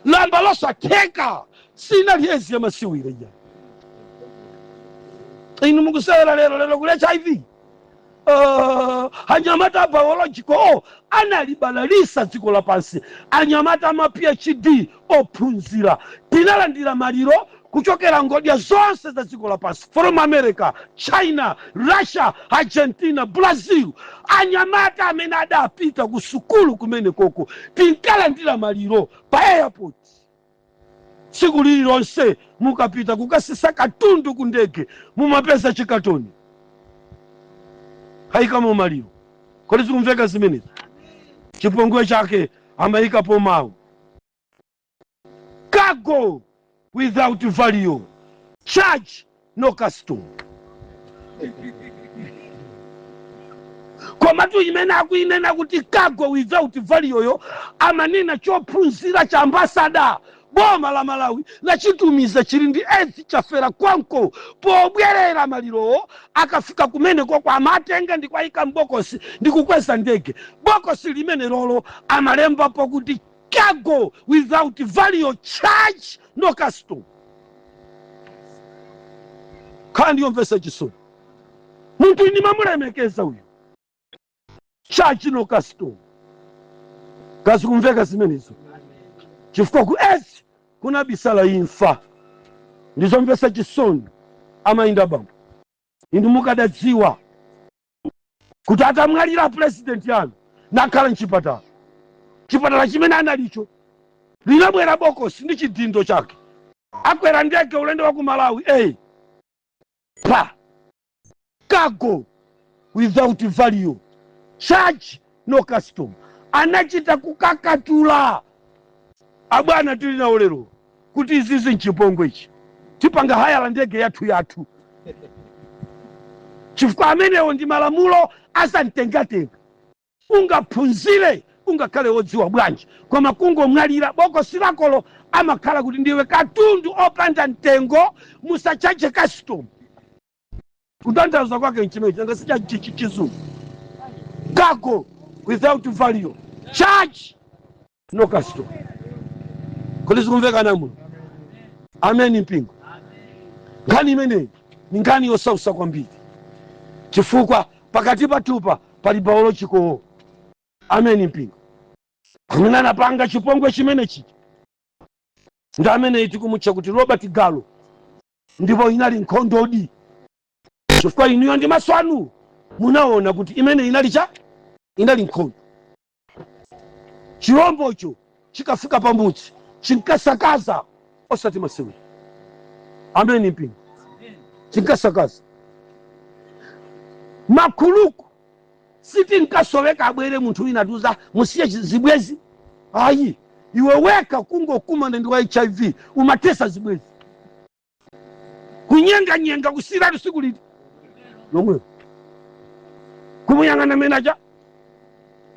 lamba losatheka sina liyezi yamasiwire ja inu mukusewera lero kule HIV anyamata biological analibalalisa dziko lapansi anyamata ma PhD ophunzira tinalandira maliro kuchokera ngodya zonse za dziko lapansi from America, China, Russia, Argentina, Brazil anyamata amene adapita ku sukulu kumene koko tinkalandira maliro pa airport tsiku lililonse mukapita kukasisa katundu ku ndege mumapeza chikatoni haikamo maliro kodi zikumveka zimenezi chipongwe chake amayikapo mawu cargo without value, charge no custom. Komatu imene akuinena kuti cargo without value yo amanena chophunzira cha ambasada boma la Malawi la chitumiza chili ndi ezi chafera kwanko pobwerera maliro akafika kumene koko amatenga ndi kwaika mbokosi ndi kukweza ndege bokosi limene lolo amalemba pokuti cargo without value, charge no custom. Kandi yomvesa chisoni muntu ini mamulemekeza uyu charge no custom kazi kumveka zimenezo chifukwa ku ezi kuna bisala imfa ndizomvesa chisoni amainda bambo inu mukadadziwa kuti atamwalira president yanu nakhala mchipatala chipatala chimene analicho linabwera bokosi ndi chidindo chake akwera ndege ulendo wa ku Malawi cargo without value, charge no custom. Anachita kukakatula abwana tuli na olero kuti izizi nchipongwe ichi tipanga haya la ndege yathu chifukwa amenewo ndi malamulo asantengatenga ungaphunzire ungakhale wodziwa bwanji koma kungomwalira bokosi lakolo amakhala kuti ndiwe katundu opanda mtengo musachache custom kutanthauza kwake nchimene changa sicha chizungu cargo without value, charge no custom. Kodi zikumveka namuno ameni mpingo ngani imene ni ngani yosausa kwambiri chifukwa pakati patupa pali biological ameni mpingo amene anapanga chipongwe chimene chiki ndi amene iti kumutcha kuti Robert Gallo ndipo inali nkhondodi chifukwa inuyo ndi maso anu munaona kuti imene inali nkhondo chirombocho chikafika pamudzi chinkasakaza osati masewera ameni mpingo chinkasakaza makhuluku siti nkasoweka abwere munthu wina atuza musiye zibwezi ayi iwe weka kungokumana ndi wa HIV umatesa zibwezi kunyenga kusiratu siku liti lomwe kumuyang'ana menaja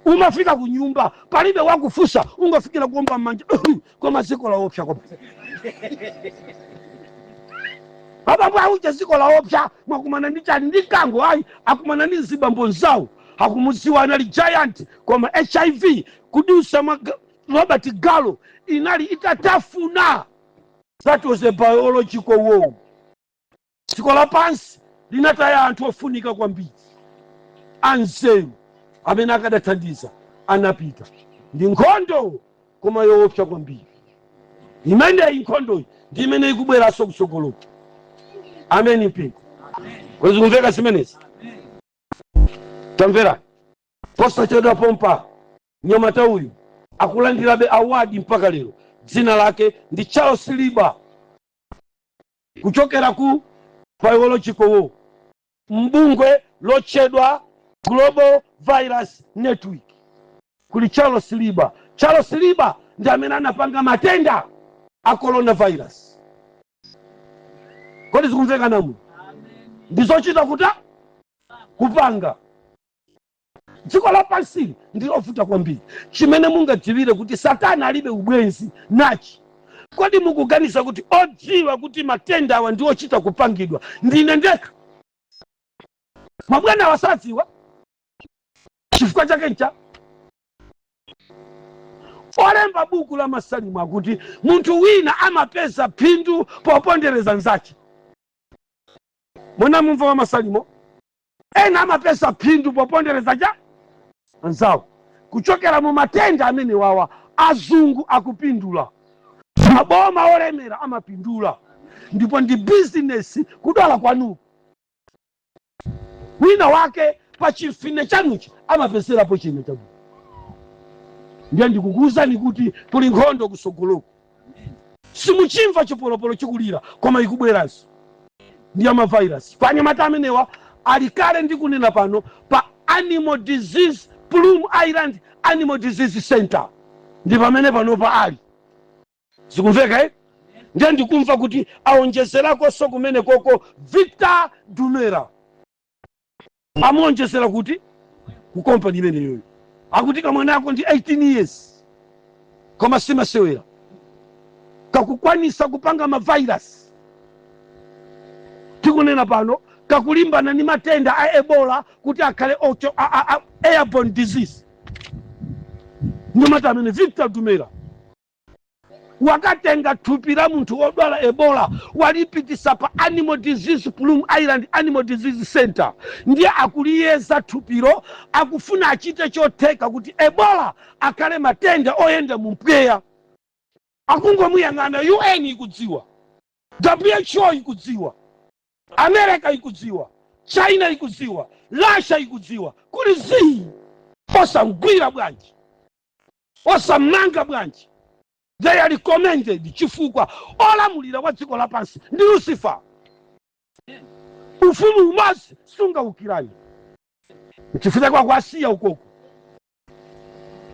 umafika kunyumba palibe wakufusa ungafikira kuomba manja koma ziko la opsha koma abambo auja ziko la opsha mwakumana ndi chani ndi kango ayi akumana ndi zibambo nzawo akumuziwa anali giant koma HIV kudusa Robert Gallo inali itatafuna. That was a biological war. Ziko la pansi linataya anthu ofunika kwambiri anzeru amene akadathandiza anapita ndi nkhondo koma yoopsa kwambiri imene inkhondo ndi imene ikubweranso kusogolo. Ameni mpingo. Kwezi kumveka zimenezi? Tamvera. Posachedwa pompa mnyamata uyu akulandirabe awadi mpaka lero. Dzina lake ndi Charles Liba, kuchokera ku Biological War, mbungwe lotchedwa Global Virus Network. Kuli Charles Liba. Charles Liba ndi amene anapanga matenda a coronavirus. Kodi zikumveka namu? Ndizochita kuta kupanga. Dziko lapansi ndilovuta kwambiri. Chimene mungadziwire kuti Satana alibe ubwenzi nachi. Kodi mukuganiza kuti odziwa kuti matenda awa ndiwo chita kupangidwa ndine ndekha? Mabwana wasadziwa chifukwa chake ncha. Olemba buku la Masalimu akuti munthu wina amapeza phindu popondereza nzake. Mwana mumva wa Masalimu? Ena amapeza phindu popondereza cha nzawo. Kuchokera mu matenda amene wawa azungu akupindula. Maboma olemera amapindula. Ndipo ndi business kudala kwanuko. Wina wake pa chifine chanuchi amapeserapo chine chabu. Ndiye ndikukuwuzani kuti kuli nkhondo kusogoloko. Simuchimva chipolopolo chikulira koma ikubweranso. Ndi amavirus. Panyamata amenewa alikale ndikunena pano pa Animal Disease Plum Island Animal Disease Center. Ndi pamene pano pa ali. Zikumveka eh? Ndiye ndikumva kuti aonjezerako so kumene koko Victor Dumera. Amuonjezera kuti ku company imene yoyo. Akuti kamwana yako ndi 18 years. Koma simasewera. Kakukwanisa kupanga mavirus. Tikunena pano kakulimbana ni matenda a Ebola kuti akhale airborne disease. Nyamata amene Victor Dumera wakatenga thupi la munthu wodwala Ebola walipitisa pa Animal Disease Plum Island Animal Disease Center. Ndiye akuliyeza thupiro akufuna achite chotheka kuti Ebola akhale matenda oyenda mu mpweya. Akungomuyang'ana UN ikudziwa, WHO ikudziwa, America ikudziwa, China ikudziwa, Russia ikudziwa. Kuli zii osamgwira bwanji, osamanga bwanji. They are recommended chifukwa olamulira wa dziko lapansi ndi Lucifer. Ufumu umodzi sunga ukirani. Chifukwa kwa kwasiya ukoko.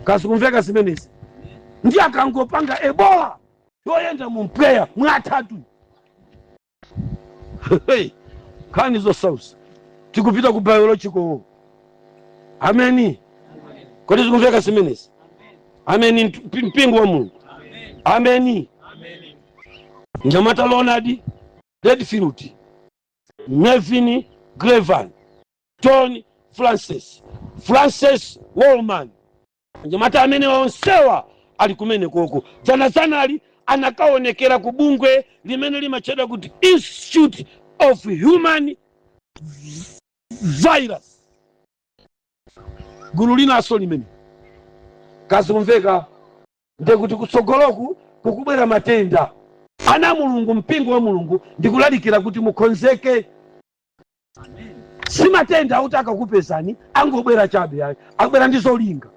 Kazi kumveka zimenezi. Ndi akangopanga Ebola yoyenda mu mpweya mwatatu. Kani zo sauce. Tikupita ku Biological War. Ameni. Kodi zikumveka zimenezi. Ameni mpingo wa Mungu. Ameni. Ameni. Nyamata Leonard Redfield, Melvin Grevan, Tony Francis Wallman. Nyamata amene onsewa ali kumene koko. Jana ali anakaonekera ku bungwe limene limachedwa kuti Institute of Human Virus. Gulu linaso limene. Kazi kumveka ndekuti kutsogoloku kukubwera matenda. Ana Mulungu, mpingo wa Mulungu ndikulalikira kuti mukonzeke. Amen. Si matenda utaka kupezani angobwera chabe yayi, akubwera ndizolinga.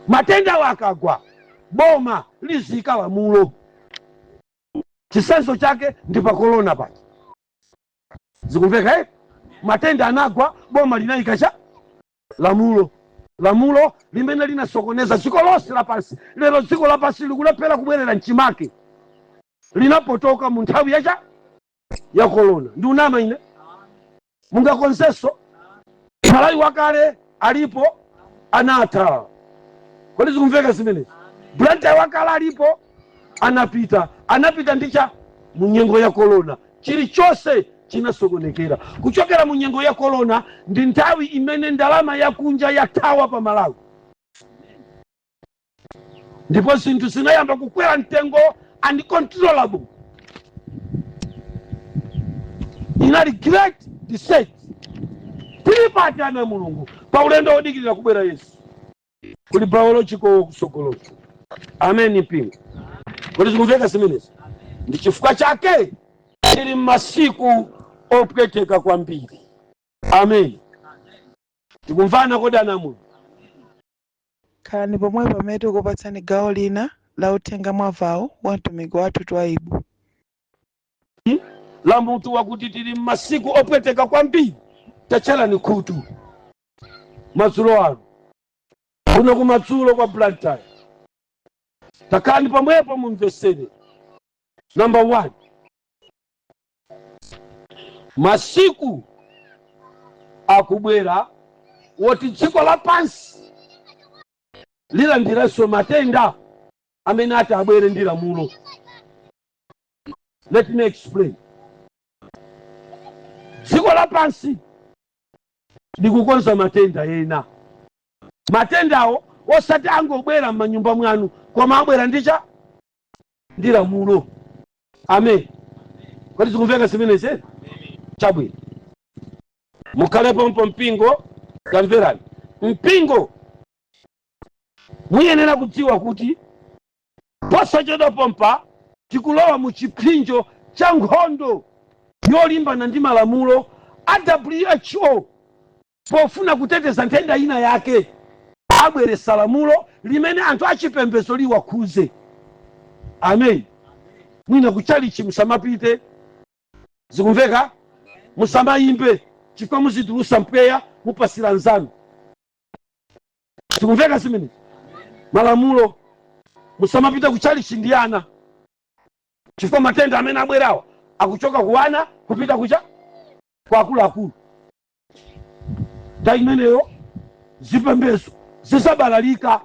Matenda wakagwa boma lizika wa mulo. Chisenso chake ndi pa corona pa. Zikumveka eh? Matenda anagwa boma linayika cha lamulo limene linasokoneza dziko lonse lapansi. Lero dziko lapansi likulephera kubwerera mchimake linapotoka mu nthawi ya corona. Ndi unama ine mungakonseso malai wakale alipo anatha. Kodi zikumveka zimene? Blanta wakale alipo anapita ndicha mu nyengo ya corona. Chilichonse chinasokonekera. Kuchokera mu nyengo ya corona ndi nthawi imene ndalama yakunja yathawa pa Malawi. Ndipo zinthu zinayamba kukwera mtengo uncontrollable. Inali great descent. Tilipati ana Mulungu pa ulendo odikirira kubwera Yesu. Kuli Biological kusogoloka. Amen mpingo. Kodi zikumveka zimenezi? Ndi chifukwa chake tili masiku opweteka kwambiri. Amen. Tikumvana kodi anamu? Khalani pomwe pamene tikupatsani gawo lina la uthenga mwavawo wa mtumiki wathu Twaibu. La mutu wakuti tili masiku opweteka kwambiri. Tachalani khutu madzulo ano kuno kumadzulo kwa Blantyre. Takhalani pamwepo mumvesere. Number 1, masiku akubwera woti dziko lapansi lilandirenso matenda amene ati abwere ndi lamulo. Let me explain. Dziko lapansi likukonza matenda ena. Matendawo osati angobwera m'manyumba mwanu, koma abwera ndi lamulo. Amen. Kodi zikumveka zimenezi? Chabwino. Mukhalepo mpingo, tamverani. Mpingo muyenera kudziwa kuti posachedwa pompa tikulowa mu chipinjo cha nkhondo yolimbana ndi malamulo a WHO pofuna kuteteza nthenda ina yake. Abweresa lamulo limene anthu achipembedzo liwakhuze. Amen. Mwina kuchalichi musamapite. Zikumveka? Musamayimbe chifukwa muzitulusa mpweya mupasira nzanu. Zikumveka zimene? Malamulo musamapite kuchalichi ndi ana chifukwa matenda amene abwerawa akuchoka kuwana kupita kucha kwa akuluakulu. Ta imeneyo zipembedzo zisabalalika.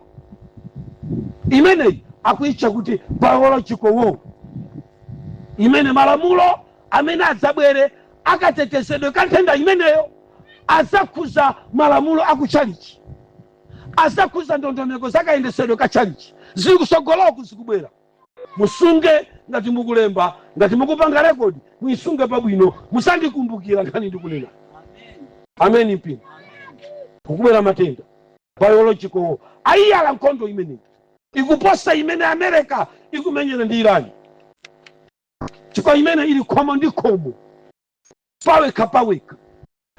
Imeneyi akuitcha kuti biological war. Imene malamulo amene adzabwere akatetezedwe kanthenda imeneyo azakhuza malamulo akuchalichi, azakhuza ndondomeko zakayendesedwe kachalichi. Zikusogoloko zikubwera. Musunge ngati mukulemba, ngati mukupanga rekodi, muisunge pabwino, musandikumbukira nkhani ndikunena. Amen mpingo. Kukubwera matenda biological war. Ayiyala nkhondo imeneyi ikuposa imene America ikumenyera ndi Irani. Chifukwa imene ili khomo ndi khomo, paweka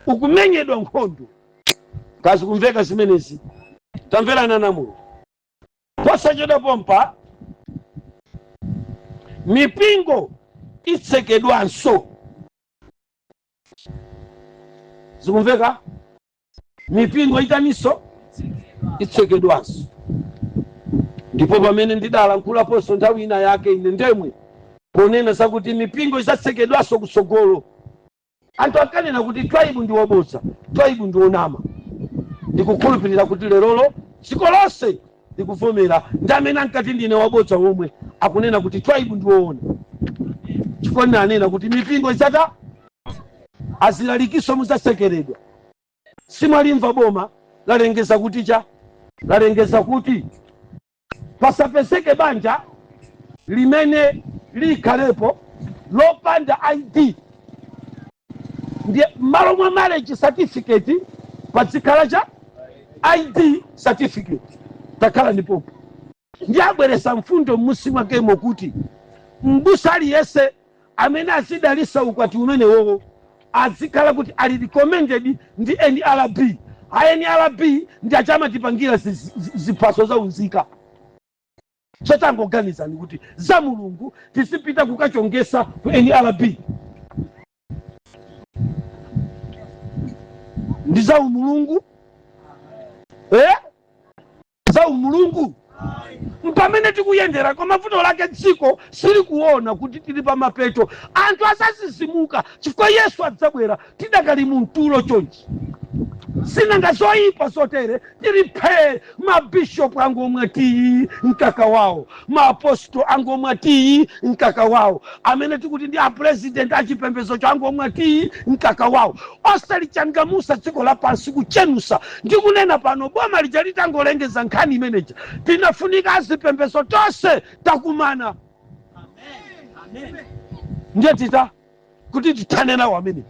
ukumenyedwa nkhondo. Kazi kumveka zimenezi? Tamverana namulo. Posachedwa pompa mipingo itsekedwanso. Zikumveka? Mipingo itaniso itsekedwanso. Ndipo pamene ndidalankhulaponso nthawi ina yake ine ndemwe ponena zakuti mipingo izatsekedwanso kusogolo. Anthu akanena kuti Twaibu ndi wabodza, Twaibu ndi wonama. Ndikukhulupirira kuti lerolo dziko lonse likuvomera ndi amene ankati ndine wabodza womwe akunena kuti Twaibu ndi woona. Chifukwa nanena kuti mipingo izata azilalikiso muzatsekeredwa. Simwalimva boma lalengeza kuti lalengeza kuti pasapezeke banja limene likhalepo lopanda ID. Ndiye malo mwa marriage certificate pazikhala cha ID certificate. Takhala nipopo. Ndiye abweresa mfundo m'musi mwakemo kuti mbusa aliyese amene azidalisa ukwati umene wowo azikhala kuti ali recommended ndi NRB. NRB ndi achama tipangira ziphaso za unzika. Chotangoganizani kuti za Mulungu tisipita kukachongesa ku NRB. Ndi za umulungu? Za umulungu? Mpamene tikuyendera kwa mavuto lake dziko sili kuona kuti tili pa mapeto. Anthu asasizimuka chifukwa Yesu adzabwera tidakali mumtulo chonchi. Sinanga zoyipa zotere tilipe mabishopu angomwati mkaka wawo, maapostolo angomwati mkaka wawo, amene tikuti ndi apresident achipembedzo changomwati mkaka wawo. Osalichangamusa dziko lapansi kuchenusa. Ndikunena pano boma lija litangolengeza nkhani imeneja tinafunika azipembedzo tonse takumana. Amen. Ndiye tita kuti titanena wamene.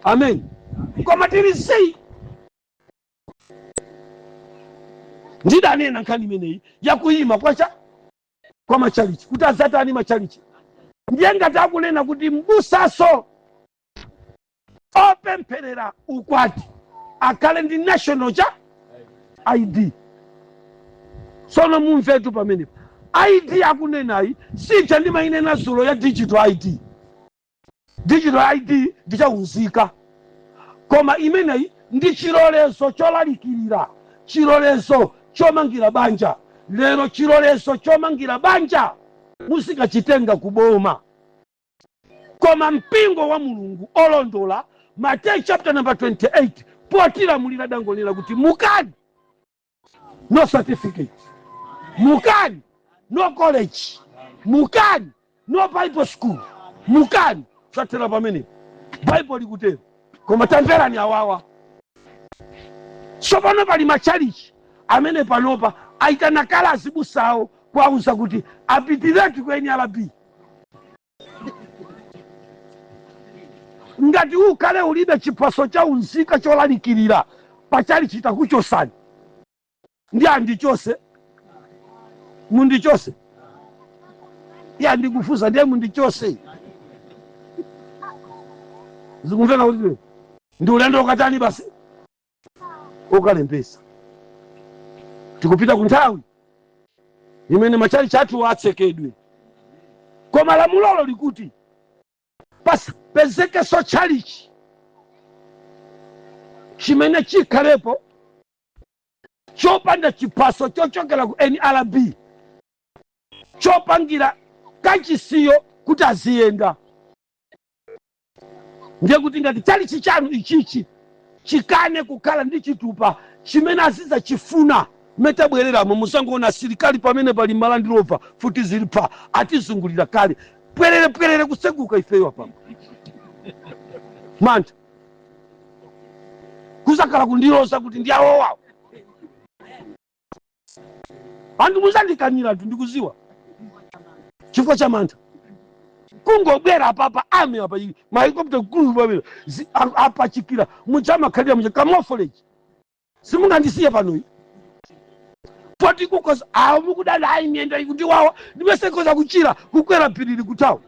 Amen. Koma tilizi ndidanena nkhani imeneyi yakuyima kwacha kwa machalichi kuti azatani machalichi. Ndiye ngati akunena kuti mbusaso opempherera ukwati akhale ndi national cha ID. Sono mumvetu pamenepo ID akunenayi sija ndimayinena zulo ya digital ID. Digital ID ndichaunzika, koma imeneyi ndi chilolezo cholalikirira, chilolezo chomangira banja. Lero chilolezo chomangira banja musikachitenga kuboma, koma mpingo wa Mulungu olondola Matthew chapter number 28 potilamulira dangonera kuti mukani no certificate, mukani no college, mukani no Bible school, mukani chatera pamene Bible likutero. Koma tamverani awawa sopano pali machalichi amene panopa aitana kala azibusawo kwauza kuti apitiretu kweni alabi. Ngati ukale ulibe chiphaso cha unzika cholalikirira pachalichi takuchosani. Ndi andichose mundichose ya ndikufuza ndiye mundichose. Zikumveka kuti ndi ulendo ukatani basi ukalembesa. Tikupita kunthawi imene machalichi athu atsekedwe, koma lamulolo likuti pasapezekenso chalichi chimene chikhalepo chopanda chiphaso chochokera ku NRB chopangira kachisiyo kuti aziyenda. Ndiye kuti ngati chalichi chanu ichichi chikane kukhala ndi chitupa chimene aziza chifuna metabwereramo, musangoona asilikali pamene pali malandilova futi zili pa atizungulira kale pwerere kuseguka ifeyo apa mantha kuzakhala kundiloza kuti ndi awo wawo. Anthu muzandikanira tu ndikuziwa chifukwa cha mantha kungobwera apapa ame apa mahelikopta kulu pamene apachikira muchamakhalira mucha camouflage simungandisiye panoyi poti kukoza awo mukudana ayi miyendo ikuti wawa ndimesekoza kuchira kukwera phirili kutawo.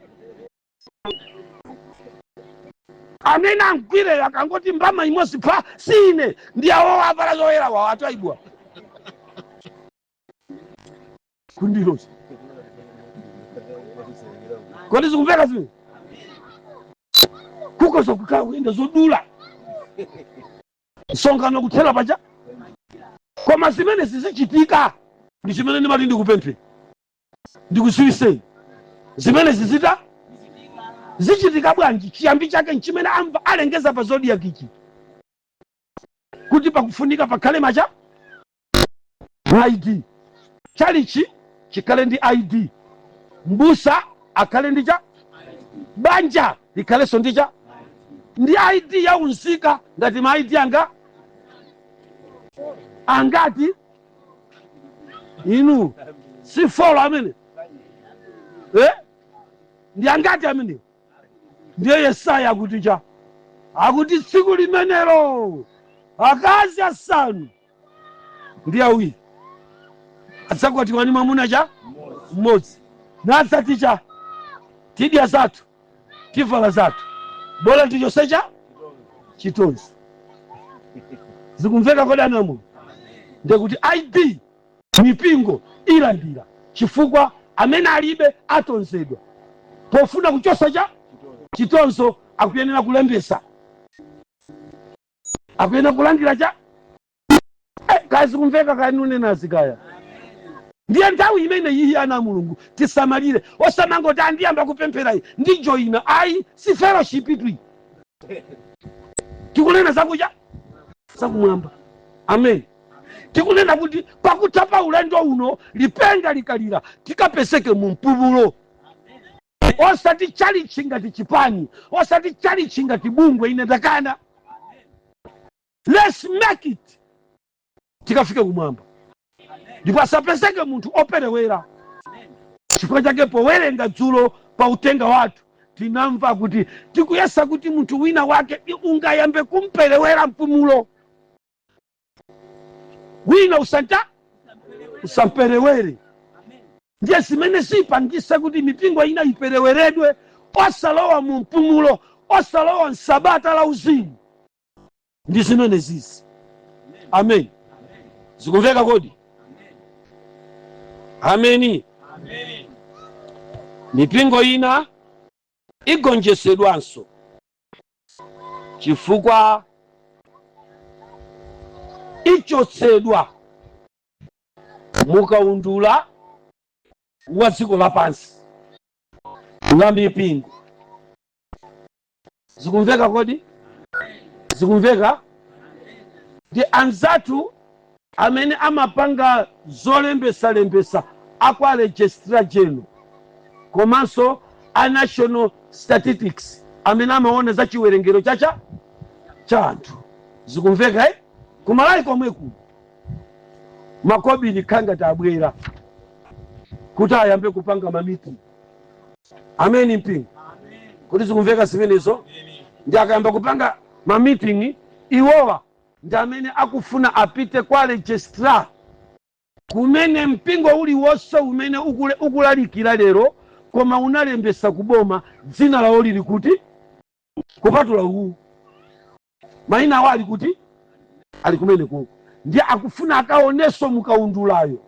Amene angwire akangoti mbama imosi pa sine ndi awo avala zoyera wawo atwaibwa kundiloza. Kodi zikumveka zimene kukoza kukhala kuyenda zodula msonkhano kuthera paja, koma zimene zizichitika ndi chimene ndimati ndikupemphe ndikusiwiseni zimene zichitika bwanji. Chiyambi chake nchimene amva alengeza pa zodiac ichi kuti pakufunika pakhale macha ID. Chalichi chikhale ndi ID, mbusa akhale ndi cha banja likhalenso ndi cha ndi ID ya unzika. Ngati ma ID angati inu si folo amene ndi angati amene ndiye Yesaya akuti cha akuti tsiku limenelo akazi asanu ndi awiri adzakwatiwa ndi mwamuna cha mmodzi nadzati cha tidya zathu tivala zathu bola ndichonse cha chitonzi. Zikumveka kodanamo ndekuti ID mipingo ilandira chifukwa amene alibe atonzedwa pofuna kuchosa cha chitonzo akuyenera kulembesa, akuyenera kulandira cha kazi. Kumveka kanune nazikaya ndiye nthawi imene iyi ana Mulungu tisamalire osamangoti andiyamba kupempherayi ndi joina ayi si fellowship itwi tikunena zakuja zakumwamba. Amen. Tikunena kuti pakutapa ulendo uno lipenga likalira tikapeseke mu mpumulo. Osati chalichi ngati chipani, osati chalichi ngati bungwe ine takana. Let's make it tikafike kumwamba ndipo asapeseke munthu operewera. Chifukwa chake powerenga dzulo pa utenga wathu tinamva kuti tikuyesa kuti munthu wina wake ungayambe kumperewera mpumulo wina usamperewere. ndiye zimene zipangisa kuti mipingo ina ipereweredwe osalowa mu mpumulo, osalowa msabata la uzimu. Ndi zimene zizi. Amen. Zikumveka kodi? Ameni. Mipingo ina igonjesedwanso chifukwa ichotsedwa mukaundula wa dziko lapansi wa mipingo. Zikumveka kodi? Zikumveka? Ndi anzatu amene amapanga zolembesa akwa registrar general komanso a national statistics amene amaona za chiwerengero cha anthu. Zikumveka kumalayi komweku makobiri khangati abwera kuti ayambe kupanga mamiti. Ameni mpingo. Kuti zikumveka zimenezo? Ndi akayamba kupanga mamiting, iwowa ndi amene akufuna apite kwa registrar kumene mpingo uliwonse umene ukulalikira lero koma unalembesa kuboma dzina lawo lili kuti kupatula uwu mayina awo ali kuti ali kumene kuko. Ndiye akufuna akaoneso mukaundulayo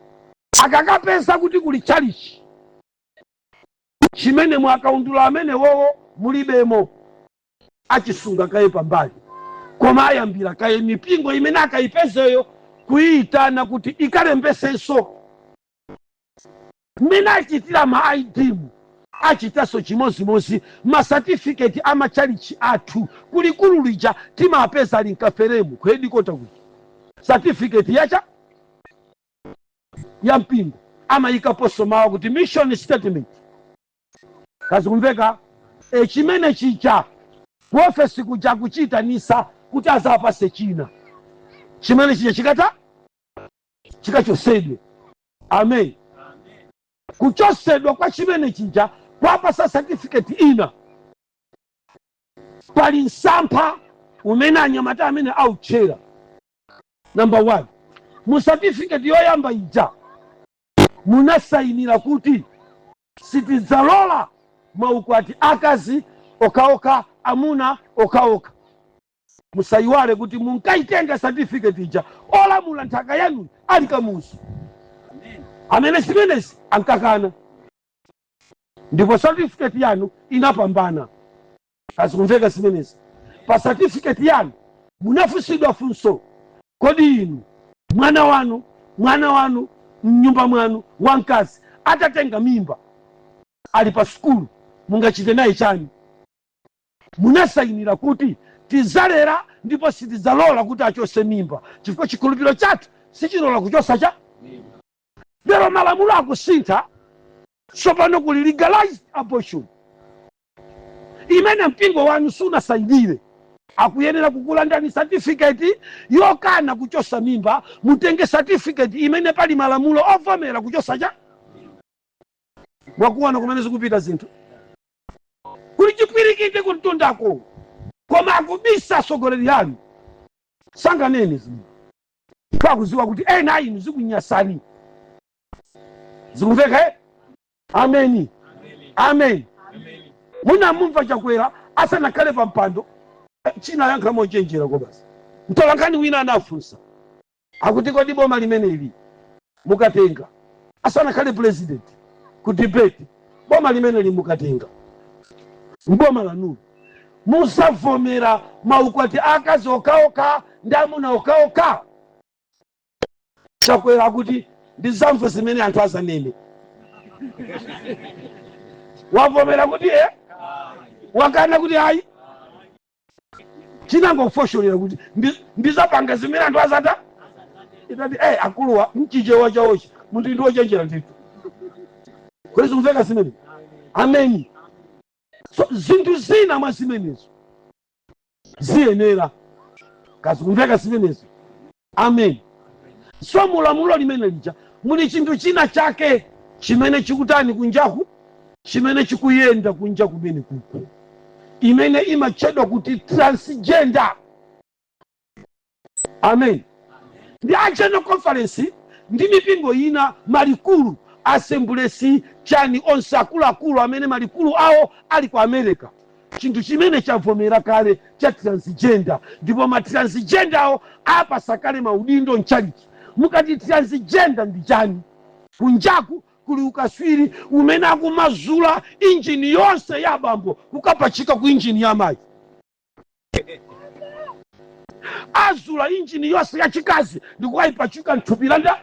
akakapeza kuti kuli chalichi chimene mwakaundula amene wowo mulibemo achisunga kaye pambali, koma ayambira kaye mipingo imene akayipezeyo kuyitana kuti ikalembesenso. Mmene achitira ma ID achitaso chimozimozi ma certificate ama chalichi athu kulikulu lija timapeza ali nkaferemu kwedi kota kuti certificate yacha ya mpingo ama ikaposo mawa kuti mission statement. Kazi kumveka chimene chicha kuofesi kuja kuchitanisa kuti azapase china chimene chicha chikachosedwe. Amen. Kuchosedwa kwa chimene chicha kwapasa certificate ina pali nsampha umene anyamata amene auchera. Number 1, mu certificate yoyamba ija munasayinira kuti sitidzalola maukwati akazi okaoka, amuna okaoka. Musayiwale kuti munkaitenga certificate ija olamula nthaka yanu ali kamuzu amene simenezi ankakana, ndipo certificate yanu inapambana. Asikumveka simenezi? Pa certificate yanu munafusidwa funso, kodi inu mwana wanu mnyumba mwanu wankazi atatenga mimba ali pa skulu mungachite naye chani? Munasayinira kuti tizalera ndipo sitidzalola kuti achose mimba chifukwa chikhulupiriro chathu sichilola kuchosa cha mimba. Lero malamulo akusintha, tsopano kuli legalized abortion imene mpingo wanu sunasayinire. Akuyenera kukulandani certificate yokana kuchosa mimba, mutenge certificate imene pali malamulo ovomera kuchosa cha mwakuona kumene zikupita zinthu. Kuli chipwirikiti kuntundako koma akubisa asogoleri anu sanganene zinthu pakuziwa kuti ena inu zikunyasani. Zikumveka? Ameni. Amen. Munamumva chakwera asanakhale pa mpando china yankha mochenjera ko basi. Mtolankani wina anafunsa akuti kodi boma limene ili mukatenga asanakhale president ku debate, boma limene limukatenga mboma lanulo musavomera maukwati akazi okaoka ndi amuna okaoka. Chakwera akuti ndizamva zimene anthu azanene. Wavomera kuti wakana kuti hayi chinangofosholera kuti ndizapanga zimene anthu azata itati akuluwa mchichewa chawochi munthu ndiwo chenjera ndithu. Kwezi kumveka zimene? Amen. So zinthu zina mwa zimenezo ziyenera. Kazi kumveka zimenezo? Amen. So mulamulo limene lija muli chinthu china chake chimene chikutani kunjaku, chimene chikuyenda kunja kumene kuko, imene imachedwa kuti transgender. Amen. Ndi a general conference ndi mipingo ina malikulu assemblies chani onse akuluakulu amene malikulu awo ali ku America. Chinthu chimene chavomera kale cha transgender, ndipo ma transgender awo apasa kale maudindo mchaliki. Mukati transgender ndi chani? Kunjaku kuli ukaswiri umene akumazula injini yonse ya bambo kukapachika ku injini ya mayi. Azula injini yonse ya chikazi ndikuwayipachika mthupi la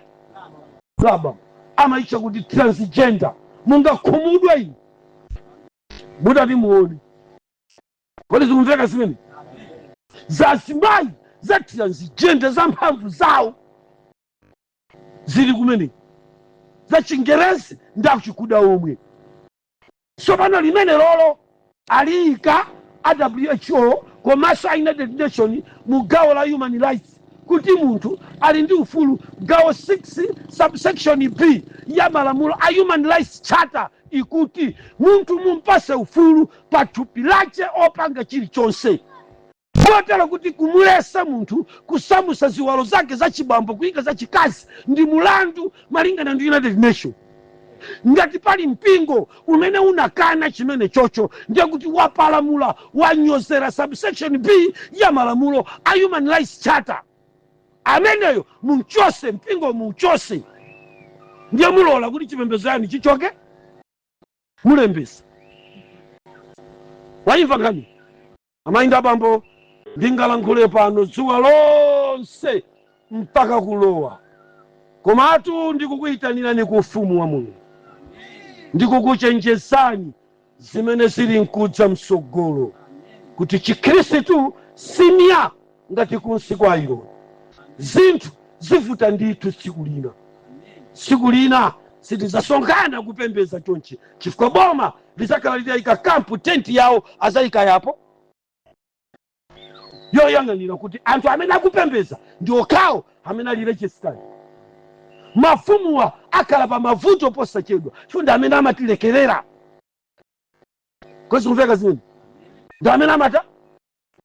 bambo. Amaitcha kuti transgender. Mungakhumudwe inu mudati muone. Kodi zikumveka zimene? Zazimayi za transgender za mphamvu zawo zili kumene. Za Chingerezi ndakuchikuda omwe. Sopano limene lolo aliyika WHO komanso United Nations mu gawo la human rights kuti munthu ali ndi ufulu. Gawo 6 subsection B ya malamulo a human rights charter ikuti munthu mumpase ufulu pa thupi lace opanga chilichonse. Kotero kuti kumulesa munthu kusamusa ziwalo zake za chibambo kuyika za chikazi ndi mulandu malingana ndi United Nations. Ngati pali mpingo umene unakana chimene chocho, ndiye kuti wapalamula wanyozera subsection B ya malamulo a human rights charter. Ameneyo mumchose, mpingo mumchose. Ndiye mulola kuti chipembedzo yani chichoke mulembesa. Wayimva ngani? Amainda bambo ndingalankhule pano dzuwa lonse mpaka kulowa. Komatu ndikukuyitanirani ku ufumu wa Mulungu. Ndikukuchenjezani zimene zili nkudza msogolo. Kuti Chikhristu simya ngati kunsi kwa ilo. Zinthu zivuta ndithu tsiku lina. Tsiku lina sitizasonkhana kupembeza chonchi. Chifukwa boma lizakhala litayika kampu tenti yawo azayika yapo. Yoyang'anira kuti anthu amene akupembeza ndi okhawo amene ali registered. Mafumuwa akhala pa mavuto posachedwa. Chonde amene amatilekerera. Kozi kumveka zimene? Ndi amene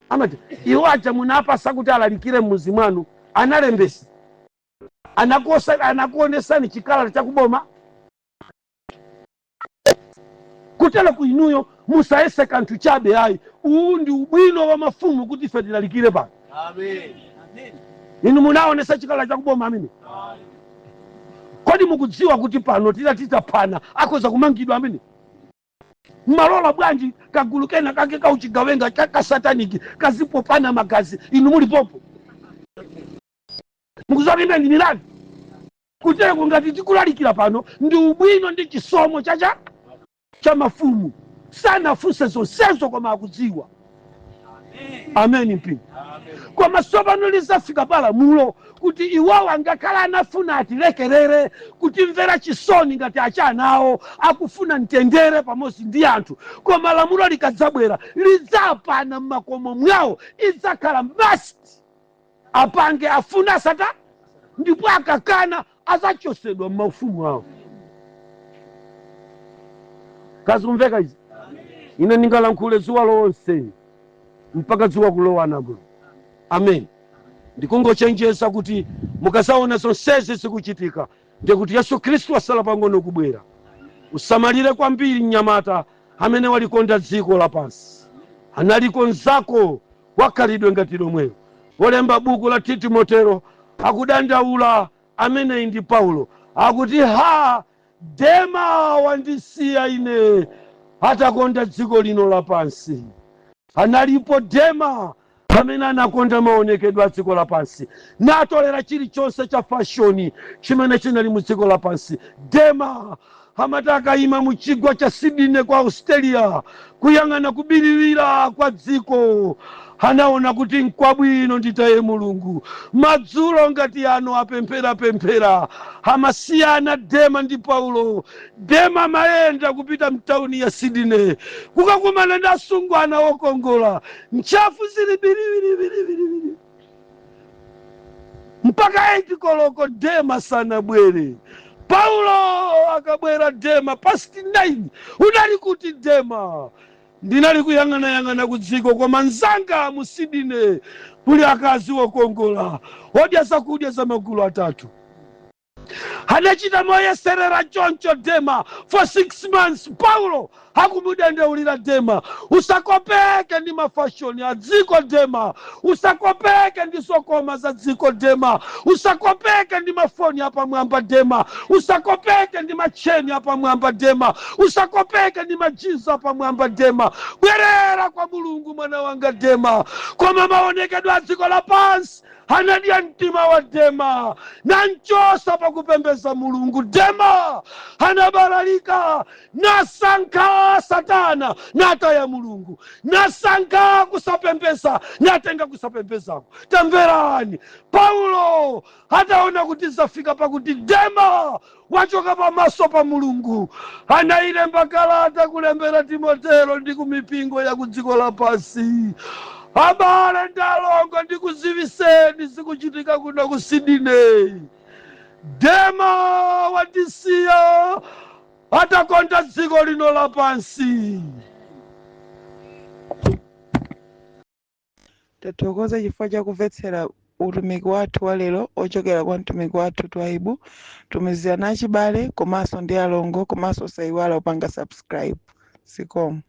amati iwo aja munapasa kuti alalikire mmuzi mwanu analembesa. Anakuonesani chikala chakuboma. Kutela kuinuyo musayese kanthu chabe ayi. Uwu ndi ubwino wa mafumu kuti ife tilalikire pano. Amen. Inu munaonesa chikala chakuboma amene? Kodi mukudziwa kuti pano titapana akhoza kumangidwa amene? Malola bwanji kagulu kena kake kauchigawenga chaka sataniki kazipopana magazi inu muli popo. Mukuzwa imene ndi nani? Kutela ngati tikulalikira pano ndi ubwino ndi chisomo cha mafumu. Sana funse zonsezo koma akudziwa. Amen mpingo. Kwa masopano lizafika palamulo kuti iwawo angakhala anafuna atilekerere kuti mvera chisoni ngati achanawo akufuna mtendere pamodzi ndi anthu. Kwa malamulo likadzabwera lidzapana mmakomo mwawo idzakhala must apange afuna sata ndipo akakana azachosedwa mmaufumu awo. Kazumveka izi? Ine ndingalankhule dzuwa lonse mpaka dzuwa kulowa nako. Amen. Ndikungochenjeza kuti mukasaona zonsezi zikuchitika ndiye kuti Yesu Khristu asala pang'ono kubwera. Usamalire kwambiri mnyamata amene walikonda dziko lapansi. Analikonzako wakhalidwe ngati lomwelo. Wolemba buku la Timoteo akudandaula amene ndi Paulo. Akuti Dema wandisiya ine atakonda dziko lino lapansi. Analipo Dema amene anakonda maonekedwe a dziko lapansi natolera chilichonse cha fashoni chimene chinali mu dziko lapansi. Dema amataka ima mu chigwa cha Sydney kwa Australia kuyang'ana kubiriwira kwa dziko. Anaona kuti nkwabwino nditaye Mulungu. Madzulo ngati ano apemphera amasiyana Dema ndi Paulo. Dema mayenda kupita mtauni ya Sydney kukakumana ndi asungwana wokongola nchafu zili biriwiri mpaka 8 koloko Dema sanabwere. Paulo akabwera Dema past 9. Unali kuti Dema? Ndinali kuyang'ana kudziko kwa manzanga mu Sydney kuli akazi wokongola odya zakudya za magulu atatu. Anachita moyeserera choncho Dema for 6 months. Paulo hakumudandaulira Dema. Usakopeke ndi mafashoni a dziko Dema. Usakopeke ndi sokoma za dziko Dema. Usakopeke ndi mafoni apamwamba Dema. Usakopeke ndi macheni apamwamba Dema. Usakopeke ndi majinsi apamwamba Dema. Bwerera kwa Mulungu mwana wanga Dema. Koma maonekedwe a dziko lapansi anadya mtima wa Dema nanchosa pakupembeza Mulungu. Dema anabalalika nasankha Satana nataya Mulungu, nasankha kusapembeza natenga kusapembezako. Tamverani, Paulo hataona kuti zafika pakuti Dema wachoka pamaso pa Mulungu, anayilemba kalata kulembera Timotero ndi kumipingo ya kudziko lapansi. Abale ndalongo ndikuziviseni zikuchitika kuno ku Sydney. Dema watisiya atakonda dziko lino lapansi. Tathokoza chifukwa cha kumvetsera utumiki wathu wa lero ochokera kwa mtumiki wathu Twaibu. Tumizirana achibale komanso ndi alongo, komanso sayiwala upanga subscribe. Sikomo.